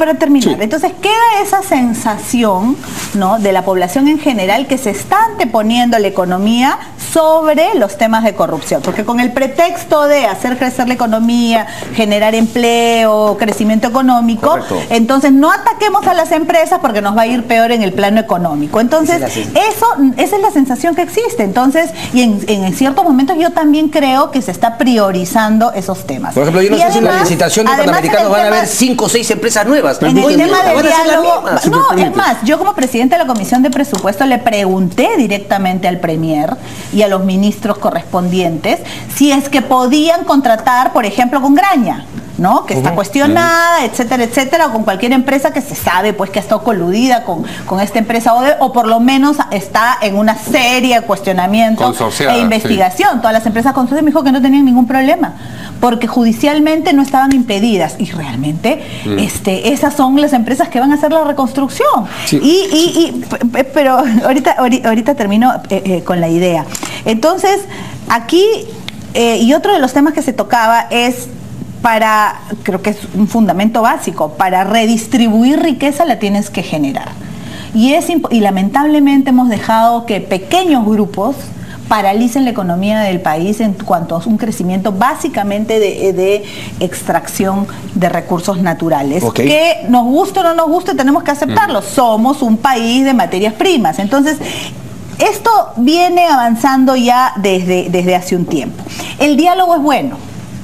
para terminar, entonces queda esa sensación, ¿no?, de la población en general que se está anteponiendo la economía sobre los temas de corrupción, porque con el pretexto de hacer crecer la economía, generar empleo, crecimiento económico, correcto, entonces no ataquemos a las empresas porque nos va a ir peor en el plano económico. Entonces, esa es la sensación que existe. Entonces, y en ciertos momentos yo también creo que se está priorizando esos temas. Por ejemplo, yo no sé si en la licitación de Panamericanos van a haber 5 o 6 empresas nuevas. En el tema del diálogo, es más, yo como presidente de la Comisión de Presupuesto le pregunté directamente al Premier y a los ministros correspondientes si es que podían contratar, por ejemplo, con Graña, ¿no?, que está cuestionada, etcétera, etcétera, o con cualquier empresa que se sabe pues que ha estado coludida con esta empresa o por lo menos está en una serie de cuestionamiento e investigación. Sí. Todas las empresas consorciadas me dijo que no tenían ningún problema porque judicialmente no estaban impedidas y realmente esas son las empresas que van a hacer la reconstrucción. Sí. Pero ahorita termino con la idea. Entonces, aquí, y otro de los temas que se tocaba es creo que es un fundamento básico, para redistribuir riqueza la tienes que generar. Y lamentablemente hemos dejado que pequeños grupos paralicen la economía del país en cuanto a un crecimiento básicamente de extracción de recursos naturales. Okay. Que nos guste o no nos guste, tenemos que aceptarlo. Somos un país de materias primas. Entonces, esto viene avanzando ya desde hace un tiempo. El diálogo es bueno.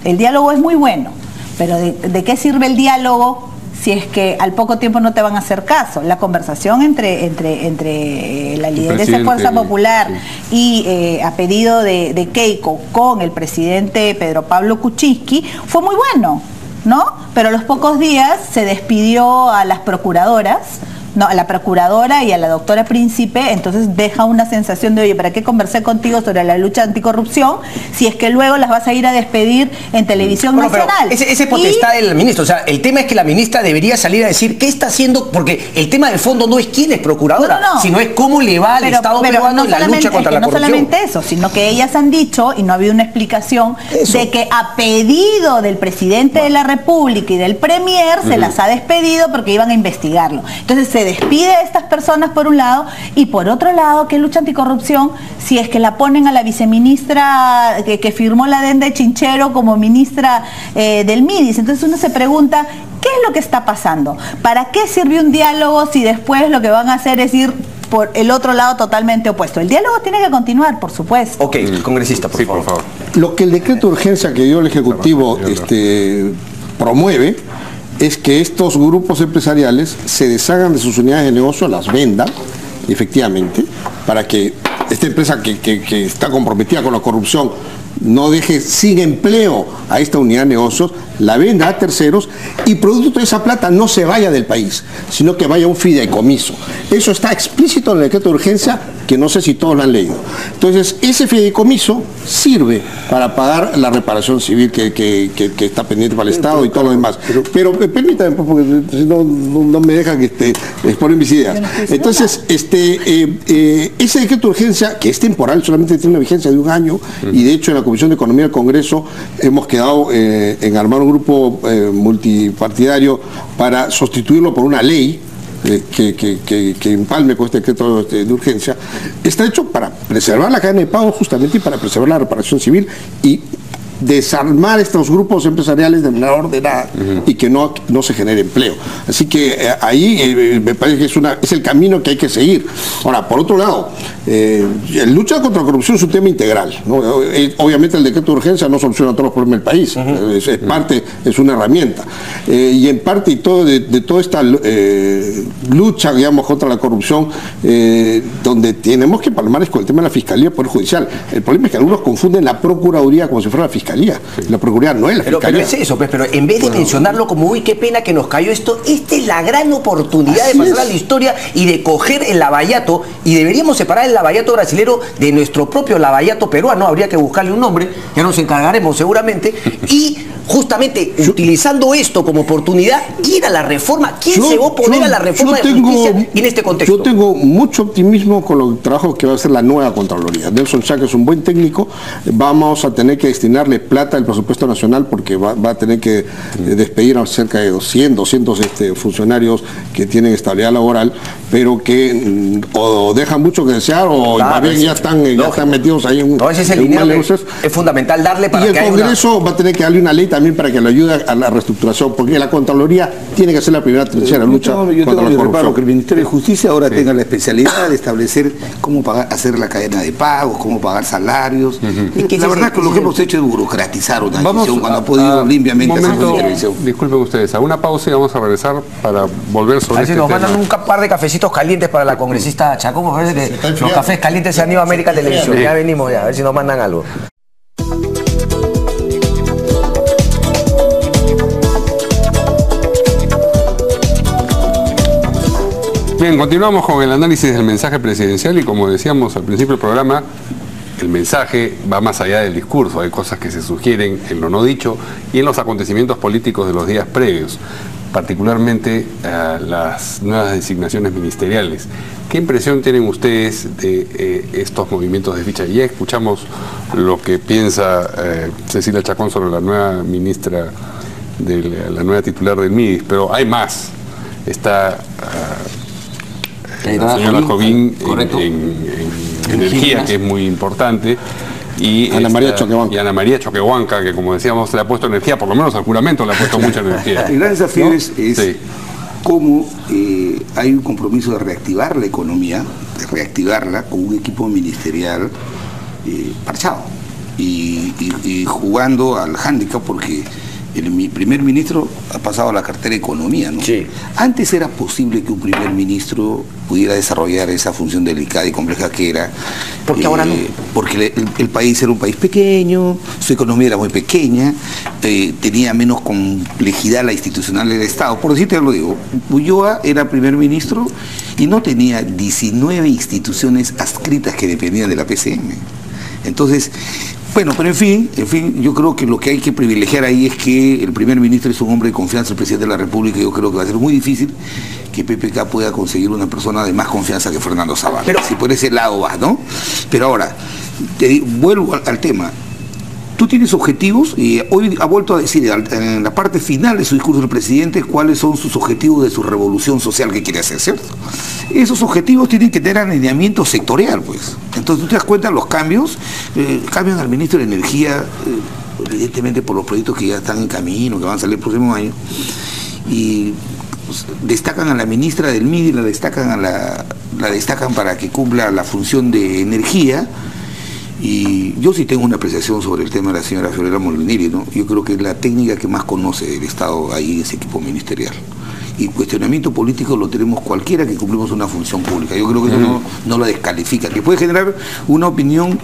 El diálogo es muy bueno, Pero ¿de qué sirve el diálogo si es que al poco tiempo no te van a hacer caso? La conversación entre la lideresa de Fuerza Popular y a pedido de Keiko con el presidente Pedro Pablo Kuczynski fue muy bueno, ¿no? Pero a los pocos días se despidió a las procuradoras, no, a la procuradora y a la doctora Príncipe, entonces deja una sensación de, oye, ¿para qué conversé contigo sobre la lucha anticorrupción si es que luego las vas a ir a despedir en televisión nacional? Ese potestad del ministro, o sea, el tema es que la ministra debería salir a decir qué está haciendo, porque el tema del fondo no es quién es procuradora, sino es cómo le va al Estado peruano en la lucha contra la corrupción. No solamente eso, sino que ellas han dicho, y no ha habido una explicación, de que a pedido del presidente de la República y del premier se las ha despedido porque iban a investigarlo. Entonces se despide a estas personas por un lado, y por otro lado, ¿qué lucha anticorrupción si es que la ponen a la viceministra que firmó la adenda de Chinchero como ministra del MIDIS? Entonces uno se pregunta, ¿qué es lo que está pasando? ¿Para qué sirve un diálogo si después lo que van a hacer es ir por el otro lado totalmente opuesto? El diálogo tiene que continuar, por supuesto. Ok, congresista, por favor. Lo que el decreto de urgencia que dio el Ejecutivo promueve es que estos grupos empresariales se deshagan de sus unidades de negocio, las vendan, efectivamente, para que esta empresa que está comprometida con la corrupción no deje sin empleo a esta unidad de negocios, la venda a terceros y producto de esa plata no se vaya del país, sino que vaya a un fideicomiso. Eso está explícito en el decreto de urgencia, que no sé si todos lo han leído. Entonces, ese fideicomiso sirve para pagar la reparación civil que está pendiente para el Estado y todo lo demás. Pero permítame, porque no me dejan exponer mis ideas. Entonces, ese decreto de urgencia, que es temporal, solamente tiene una vigencia de 1 año, y de hecho en la Comisión de Economía del Congreso hemos quedado en armar un grupo multipartidario para sustituirlo por una ley que empalme con este decreto de urgencia. Está hecho para preservar la cadena de pago justamente y para preservar la reparación civil y desarmar estos grupos empresariales de manera ordenada y que no se genere empleo. Así que ahí me parece que es el camino que hay que seguir. Ahora, por otro lado, la lucha contra la corrupción es un tema integral, ¿no? Obviamente el decreto de urgencia no soluciona todos los problemas del país, es parte, es una herramienta. Y en parte de toda esta lucha, digamos, contra la corrupción, donde tenemos que palmar es con el tema de la Fiscalía y el Poder Judicial. El problema es que algunos confunden la Procuraduría como si fuera la Fiscalía. La Procuraduría no es la Fiscalía. Pero es eso, pero en vez de mencionarlo como, uy, qué pena que nos cayó esto, esta es la gran oportunidad de pasar a la historia y de coger el lavallato, y deberíamos separar el lavallato brasilero de nuestro propio lavallato peruano, habría que buscarle un nombre, ya nos encargaremos seguramente, y justamente utilizando esto como oportunidad, ir a la reforma. ¿Quién se va a oponer a la reforma de justicia en este contexto? Yo tengo mucho optimismo con los trabajos que va a hacer la nueva Contraloría. Nelson Chá, que es un buen técnico, vamos a tener que destinarle plata del presupuesto nacional porque va a tener que despedir a cerca de 200 funcionarios que tienen estabilidad laboral, pero que o dejan mucho que desear o más bien ya están metidos ahí en ese es el dinero es fundamental darle para que el Congreso va a tener que darle una ley también para que le ayude a la reestructuración, porque la Contraloría tiene que ser la primera trinchera lucha contra la corrupción. Reparo que el Ministerio de Justicia ahora tenga la especialidad de establecer cómo hacer la cadena de pagos, cómo pagar salarios. La verdad que lo que hemos hecho es burocratizar una decisión cuando ha podido limpiamente hacer una intervención. Disculpen ustedes, a una pausa y vamos a regresar para volver sobre este tema. Nos mandan un par de cafecitos calientes para la congresista Chacón. Me parece que los cafés calientes se han ido a América Televisión. Ya venimos, a ver si nos mandan algo. Bien, continuamos con el análisis del mensaje presidencial y como decíamos al principio del programa, el mensaje va más allá del discurso, hay cosas que se sugieren en lo no dicho y en los acontecimientos políticos de los días previos, particularmente las nuevas designaciones ministeriales. ¿Qué impresión tienen ustedes de estos movimientos de ficha? Ya escuchamos lo que piensa Cecilia Chacón sobre la nueva ministra, la nueva titular del MIDIS, pero hay más. Está la señora Jovín en energía, que es muy importante, y Ana María Choquehuanca. Y Ana María Choquehuanca, que como decíamos le ha puesto energía, por lo menos al juramento le ha puesto mucha energía. El gran desafío es cómo hay un compromiso de reactivar la economía, de reactivarla con un equipo ministerial parchado y jugando al hándicap, porque El primer ministro ha pasado a la cartera de Economía, ¿no? Sí. Antes era posible que un primer ministro pudiera desarrollar esa función delicada y compleja que era. ¿Por qué ahora no? Porque el país era un país pequeño, su economía era muy pequeña, tenía menos complejidad la institucional del Estado. Por decirte lo digo, Ulloa era primer ministro y no tenía 19 instituciones adscritas que dependían de la PCM. Entonces, bueno, pero en fin, yo creo que lo que hay que privilegiar ahí es que el primer ministro es un hombre de confianza del presidente de la República, y yo creo que va a ser muy difícil que PPK pueda conseguir una persona de más confianza que Fernando Zavala. Pero si por ese lado va, ¿no? Pero ahora, vuelvo al tema. Tú tienes objetivos y hoy ha vuelto a decir en la parte final de su discurso del presidente cuáles son sus objetivos de su revolución social que quiere hacer, ¿cierto? Esos objetivos tienen que tener alineamiento sectorial, pues. Entonces tú te das cuenta, los cambios, cambian al ministro de Energía, evidentemente por los proyectos que ya están en camino, que van a salir el próximo año, y pues, destacan a la ministra del MIDI, la destacan para que cumpla la función de energía. Y yo sí tengo una apreciación sobre el tema de la señora Fiorella Molinelli, ¿no? Yo creo que es la técnica que más conoce el Estado ahí en ese equipo ministerial. Y cuestionamiento político lo tenemos cualquiera que cumplimos una función pública. Yo creo que eso no lo descalifica. Que puede generar una opinión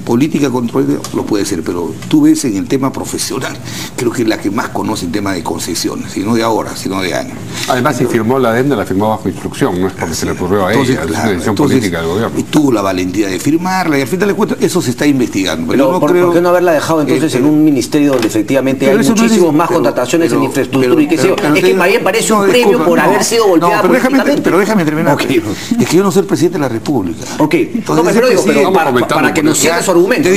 política controlada, lo puede ser, pero tú ves en el tema profesional, creo que es la que más conoce el tema de concesiones, y no de ahora, sino de años. Además, si firmó la adenda, la firmó bajo instrucción, no es porque se le ocurrió a ella, es una decisión política del gobierno. Y tuvo la valentía de firmarla, y al final de cuentas eso se está investigando. Pero no ¿por qué no haberla dejado entonces en un ministerio donde efectivamente hay muchísimos más contrataciones en infraestructura y qué sé yo? Es que más bien parece un premio por haber sido golpeada políticamente. Pero déjame terminar. Okay. Es que yo no soy el presidente de la República. Ok, entonces, pero para que nos cierre su argumento.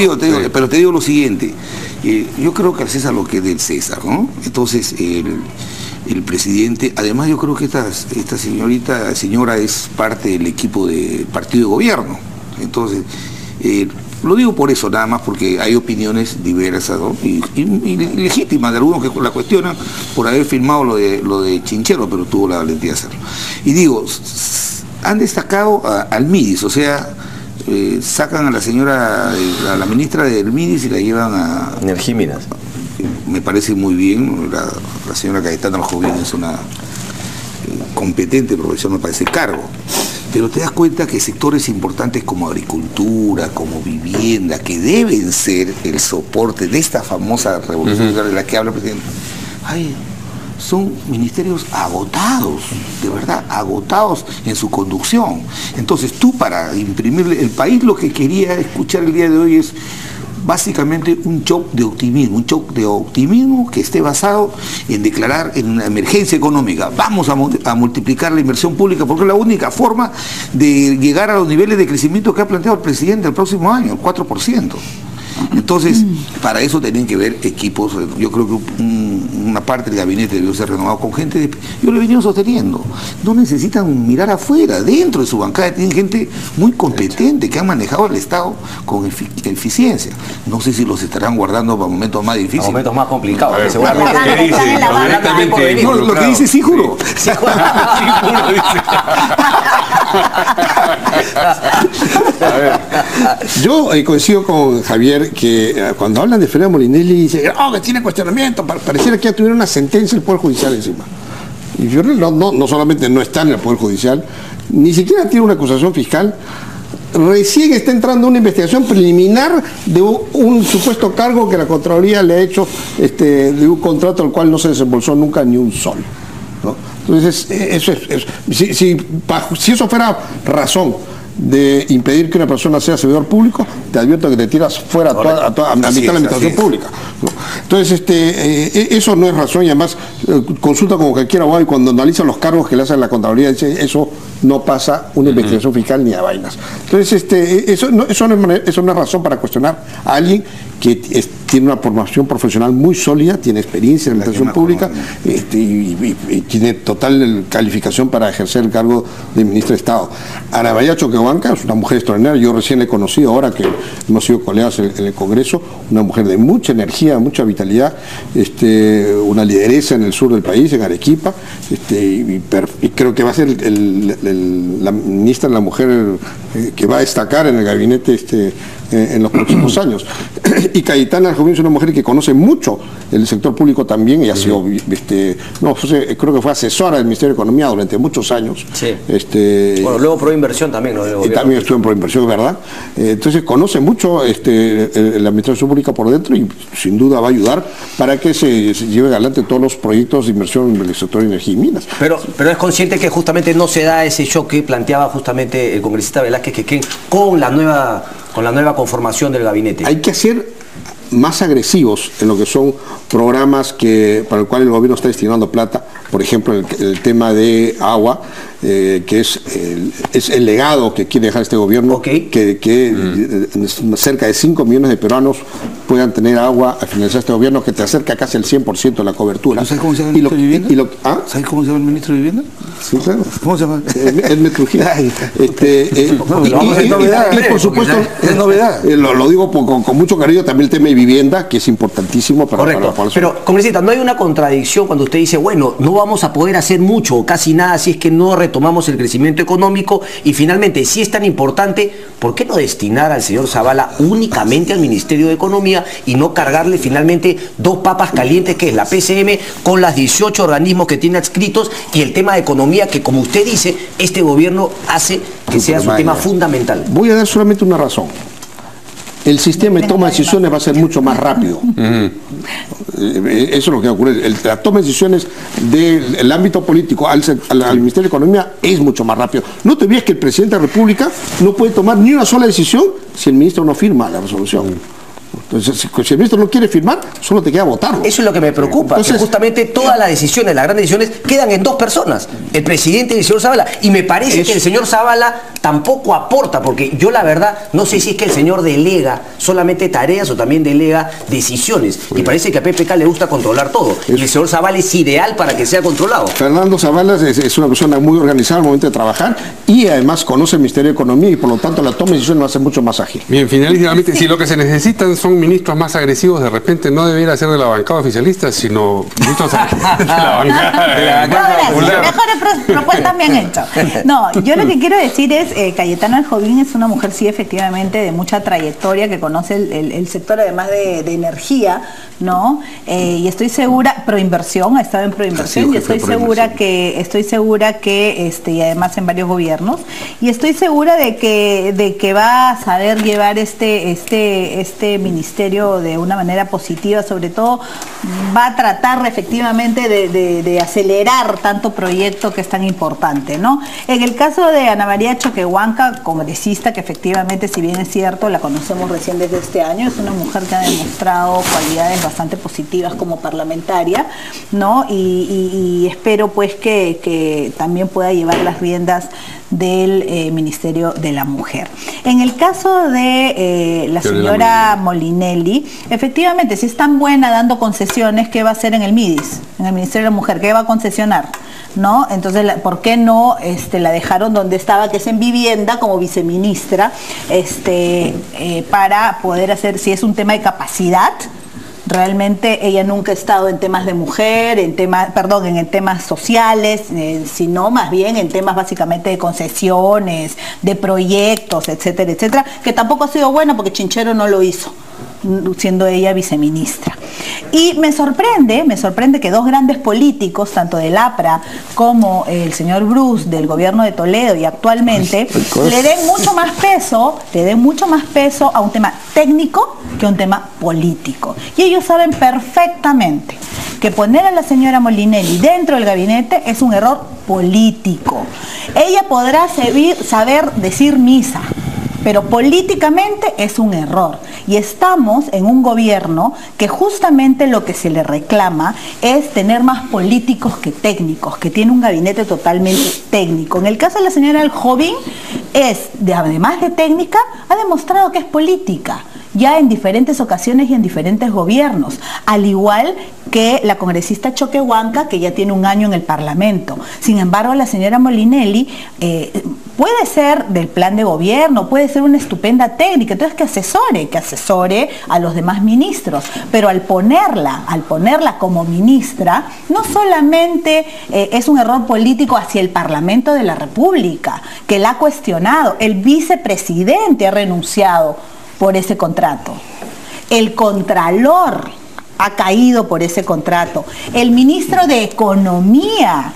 Pero te digo lo siguiente. Yo creo que al César lo que es del César, ¿no? Entonces, el presidente, además yo creo que esta señora es parte del equipo de partido de gobierno. Entonces, lo digo por eso, nada más porque hay opiniones diversas, ¿no? y legítimas de algunos que la cuestionan por haber firmado lo de Chinchero, pero tuvo la valentía de hacerlo. Y digo, han destacado al MIDIS, o sea, sacan a la señora, a la ministra del MIDIS y la llevan a Energiminas. Me parece muy bien, la señora Cayetana Jovín es una competente profesional para ese cargo. Pero te das cuenta que sectores importantes como agricultura, como vivienda, que deben ser el soporte de esta famosa revolución de la que habla el presidente, son ministerios agotados, de verdad, agotados en su conducción. Entonces tú, para imprimirle, el país lo que quería escuchar el día de hoy es básicamente un shock de optimismo que esté basado en declarar en una emergencia económica. Vamos a multiplicar la inversión pública porque es la única forma de llegar a los niveles de crecimiento que ha planteado el presidente el próximo año, el 4%. Entonces, para eso tenían que ver equipos. Yo creo que una parte del gabinete debió ser renovado con gente yo lo he venido sosteniendo. No necesitan mirar afuera, dentro de su bancada tienen gente muy competente que han manejado el Estado con eficiencia. No sé si los estarán guardando para momentos más difíciles. Para momentos más complicados. Lo que dice sí juro. Sí juro, dice. A ver, yo coincido con Javier que cuando hablan de Fiorella Molinelli dice que tiene cuestionamiento, pareciera que ya tuviera una sentencia del Poder Judicial encima. Y Fiorella no solamente no está en el Poder Judicial, ni siquiera tiene una acusación fiscal, recién está entrando una investigación preliminar de un supuesto cargo que la Contraloría le ha hecho de un contrato al cual no se desembolsó nunca ni un sol, ¿no? Entonces, si eso fuera razón de impedir que una persona sea servidor público, te advierto que te tiras fuera a mitad de la administración pública, ¿no? Entonces, eso no es razón, y además consulta como cualquier abogado y cuando analiza los cargos que le hacen la Contraloría, dice eso no pasa una investigación fiscal ni a vainas. Entonces, eso no es razón para cuestionar a alguien que tiene una formación profesional muy sólida, tiene experiencia en la administración pública y tiene total calificación para ejercer el cargo de ministro de Estado. Ana María Choquehuanca es una mujer extraordinaria, yo recién la he conocido ahora que hemos sido colegas en el Congreso, una mujer de mucha energía, mucha vitalidad, una lideresa en el sur del país, en Arequipa, y creo que va a ser la ministra, la mujer que va a destacar en el gabinete en los próximos años. Y Cayetana Aljovín es una mujer que conoce mucho el sector público también, y ha sido, creo que fue asesora del Ministerio de Economía durante muchos años. Sí. Bueno, luego Proinversión también, ¿no? También estuvo en Proinversión, ¿verdad? Entonces conoce mucho la administración pública por dentro y sin duda va a ayudar para que se lleven adelante todos los proyectos de inversión en el sector de energía y minas. Pero es consciente que justamente no se da ese shock que planteaba justamente el congresista Velázquez Quequén con la nueva conformación del gabinete. Hay que ser más agresivos en lo que son programas para el cual el gobierno está destinando plata, por ejemplo el tema de agua, que es el legado que quiere dejar este gobierno, que cerca de 5 millones de peruanos puedan tener agua al finalizar este gobierno, que te acerca casi el 100% de la cobertura. ¿Sabes cómo se llama el ministro de Vivienda? ¿Sabes cómo se llama el ministro de Vivienda? Sí, claro. ¿Cómo se llama? Edme Trujillo. Por supuesto, es novedad. Lo digo con mucho cariño, también el tema de vivienda, que es importantísimo para Correcto. Pero, congresista, ¿no hay una contradicción cuando usted dice, bueno, no vamos a poder hacer mucho o casi nada si es que no retomamos el crecimiento económico? Y finalmente, si es tan importante, ¿por qué no destinar al señor Zavala únicamente al Ministerio de Economía y no cargarle finalmente dos papas calientes, que es la PCM, con las 18 organismos que tiene adscritos, y el tema de economía, que como usted dice, este gobierno hace que sea su tema fundamental? Voy a dar solamente una razón. El sistema de toma de decisiones va a ser mucho más rápido. Eso es lo que va a ocurrir. La toma de decisiones del ámbito político al Ministerio de Economía es mucho más rápido. No te olvides que el presidente de la República no puede tomar ni una sola decisión si el ministro no firma la resolución. Entonces, si el ministro no quiere firmar, solo te queda votarlo. Eso es lo que me preocupa, que justamente todas las decisiones, las grandes decisiones, quedan en dos personas, el presidente y el señor Zavala. Y me parece que el señor Zavala tampoco aporta, porque yo la verdad no sé si es que el señor delega solamente tareas o también delega decisiones. Y parece que a PPK le gusta controlar todo. Y el señor Zavala es ideal para que sea controlado. Fernando Zavala es una persona muy organizada al momento de trabajar y además conoce el Ministerio de Economía y por lo tanto la toma de decisiones va a ser mucho más ágil. Bien, finalmente, si lo que se necesitan son ministros más agresivos, de repente no debería ser de la bancada oficialista, sino ministros de la bancada. Mejores propuestas me han hecho. No, yo lo que quiero decir es, Cayetana Aljovín es una mujer, sí, efectivamente, de mucha trayectoria, que conoce el sector además de energía, ¿no? Y estoy segura, Proinversión, ha estado en Proinversión, y estoy segura que y además en varios gobiernos, y estoy segura de que va a saber llevar este ministerio de una manera positiva. Sobre todo va a tratar efectivamente de acelerar tanto proyecto que es tan importante, ¿no? En el caso de Ana María Choquehuanca, congresista, que efectivamente, si bien es cierto, la conocemos recién desde este año, es una mujer que ha demostrado cualidades bastante positivas como parlamentaria, ¿no? Y espero pues que también pueda llevar las riendas del Ministerio de la Mujer. En el caso de la señora Molinelli, efectivamente, si es tan buena dando concesiones, ¿qué va a hacer en el MIDIS, en el Ministerio de la Mujer? ¿Qué va a concesionar? ¿No? Entonces, ¿por qué no la dejaron donde estaba, que es en vivienda, como viceministra, para poder hacer, si es un tema de capacidad? Realmente ella nunca ha estado en temas de mujer, en temas sociales, sino más bien en temas básicamente de concesiones, de proyectos, etcétera, etcétera, que tampoco ha sido bueno porque Chinchero no lo hizo, siendo ella viceministra. Y me sorprende que dos grandes políticos, tanto del APRA como el señor Bruce del gobierno de Toledo y actualmente, le den mucho más peso a un tema técnico que a un tema político. Y ellos saben perfectamente que poner a la señora Molinelli dentro del gabinete es un error político. Ella podrá saber decir misa, pero políticamente es un error. Y estamos en un gobierno que justamente lo que se le reclama es tener más políticos que técnicos, que tiene un gabinete totalmente técnico. En el caso de la señora Aljovín, además de técnica, ha demostrado que es política, ya en diferentes ocasiones y en diferentes gobiernos, al igual que la congresista Choquehuanca, que ya tiene un año en el Parlamento. Sin embargo, la señora Molinelli puede ser del plan de gobierno, puede ser una estupenda técnica, entonces que asesore a los demás ministros, pero al ponerla como ministra, no solamente es un error político hacia el Parlamento de la República, que la ha cuestionado, el vicepresidente ha renunciado por ese contrato, El Contralor ha caído por ese contrato. El ministro de Economía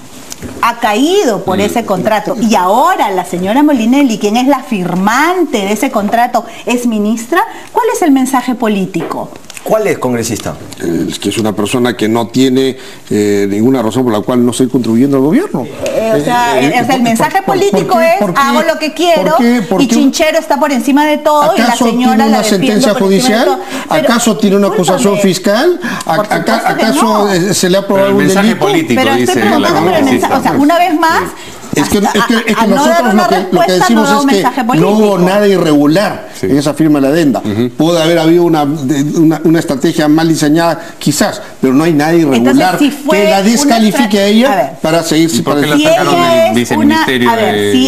ha caído por ese contrato. Y ahora la señora Molinelli, quien es la firmante de ese contrato, es ministra. ¿Cuál es el mensaje político? ¿Cuál es, congresista? Que es una persona que no tiene ninguna razón por la cual no estoy contribuyendo al gobierno. El mensaje político es hago lo que quiero y Chinchero está por encima de todo y la señora la defiende por encima de todo. ¿Acaso tiene una acusación fiscal? ¿Acaso se le ha aprobado un delito? Político, pero estoy preguntando por el mensaje, o sea, una vez más... Es que nosotros lo que decimos es que no hubo nada irregular en esa firma de la adenda. Puede haber habido una estrategia mal diseñada, quizás, pero no hay nada irregular. Entonces, si que la descalifique a ella para seguir. Si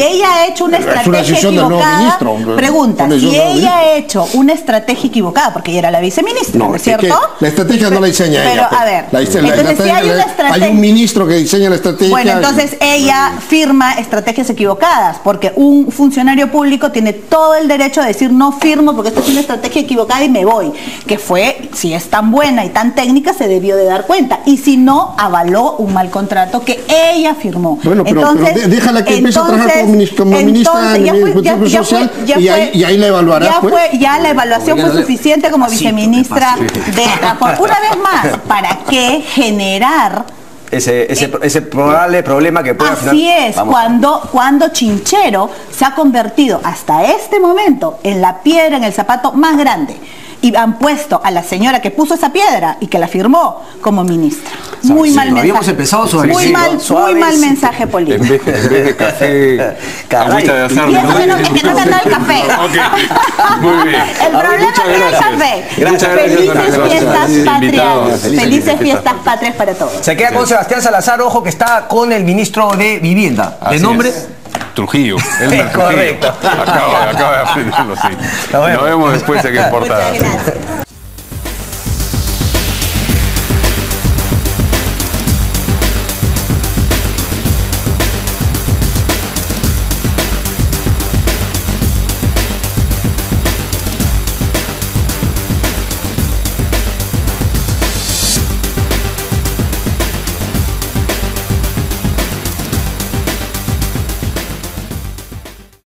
ella ha hecho una estrategia equivocada, pregunta, si ella ha hecho una estrategia equivocada, porque ella era la viceministra, ¿no es cierto? La estrategia no la diseña ella. Pero, a ver, entonces si hay una estrategia... Hay un ministro que diseña la estrategia. Bueno, entonces ella firma estrategias equivocadas, porque un funcionario público tiene todo el derecho de decir no firmo porque esta es una estrategia equivocada y me voy, que fue, si es tan buena y tan técnica, se debió de dar cuenta, y si no, avaló un mal contrato que ella firmó. Bueno, pero déjala que empiece a trabajar como ministra de Social y ahí la evaluará. Ya la evaluación fue suficiente como viceministra de Transporte. Una vez más, ¿para qué generar ese probable problema que pueda... Así es, cuando Chinchero se ha convertido hasta este momento en la piedra en el zapato más grande, y han puesto a la señora que puso esa piedra y que la firmó como ministra. Muy mal mensaje. Habíamos empezado muy mal mensaje político. En vez de café, agüita de azar. Es que no ganó el café. Muy bien. El problema es que no el café. Felices fiestas patrias. Felices fiestas patrias para todos. Se queda con Sebastián Salazar, ojo, que está con el ministro de Vivienda. ¿De nombre? Trujillo. Correcto. Acaba de aprenderlo, sí. Nos vemos después en Qué Importa.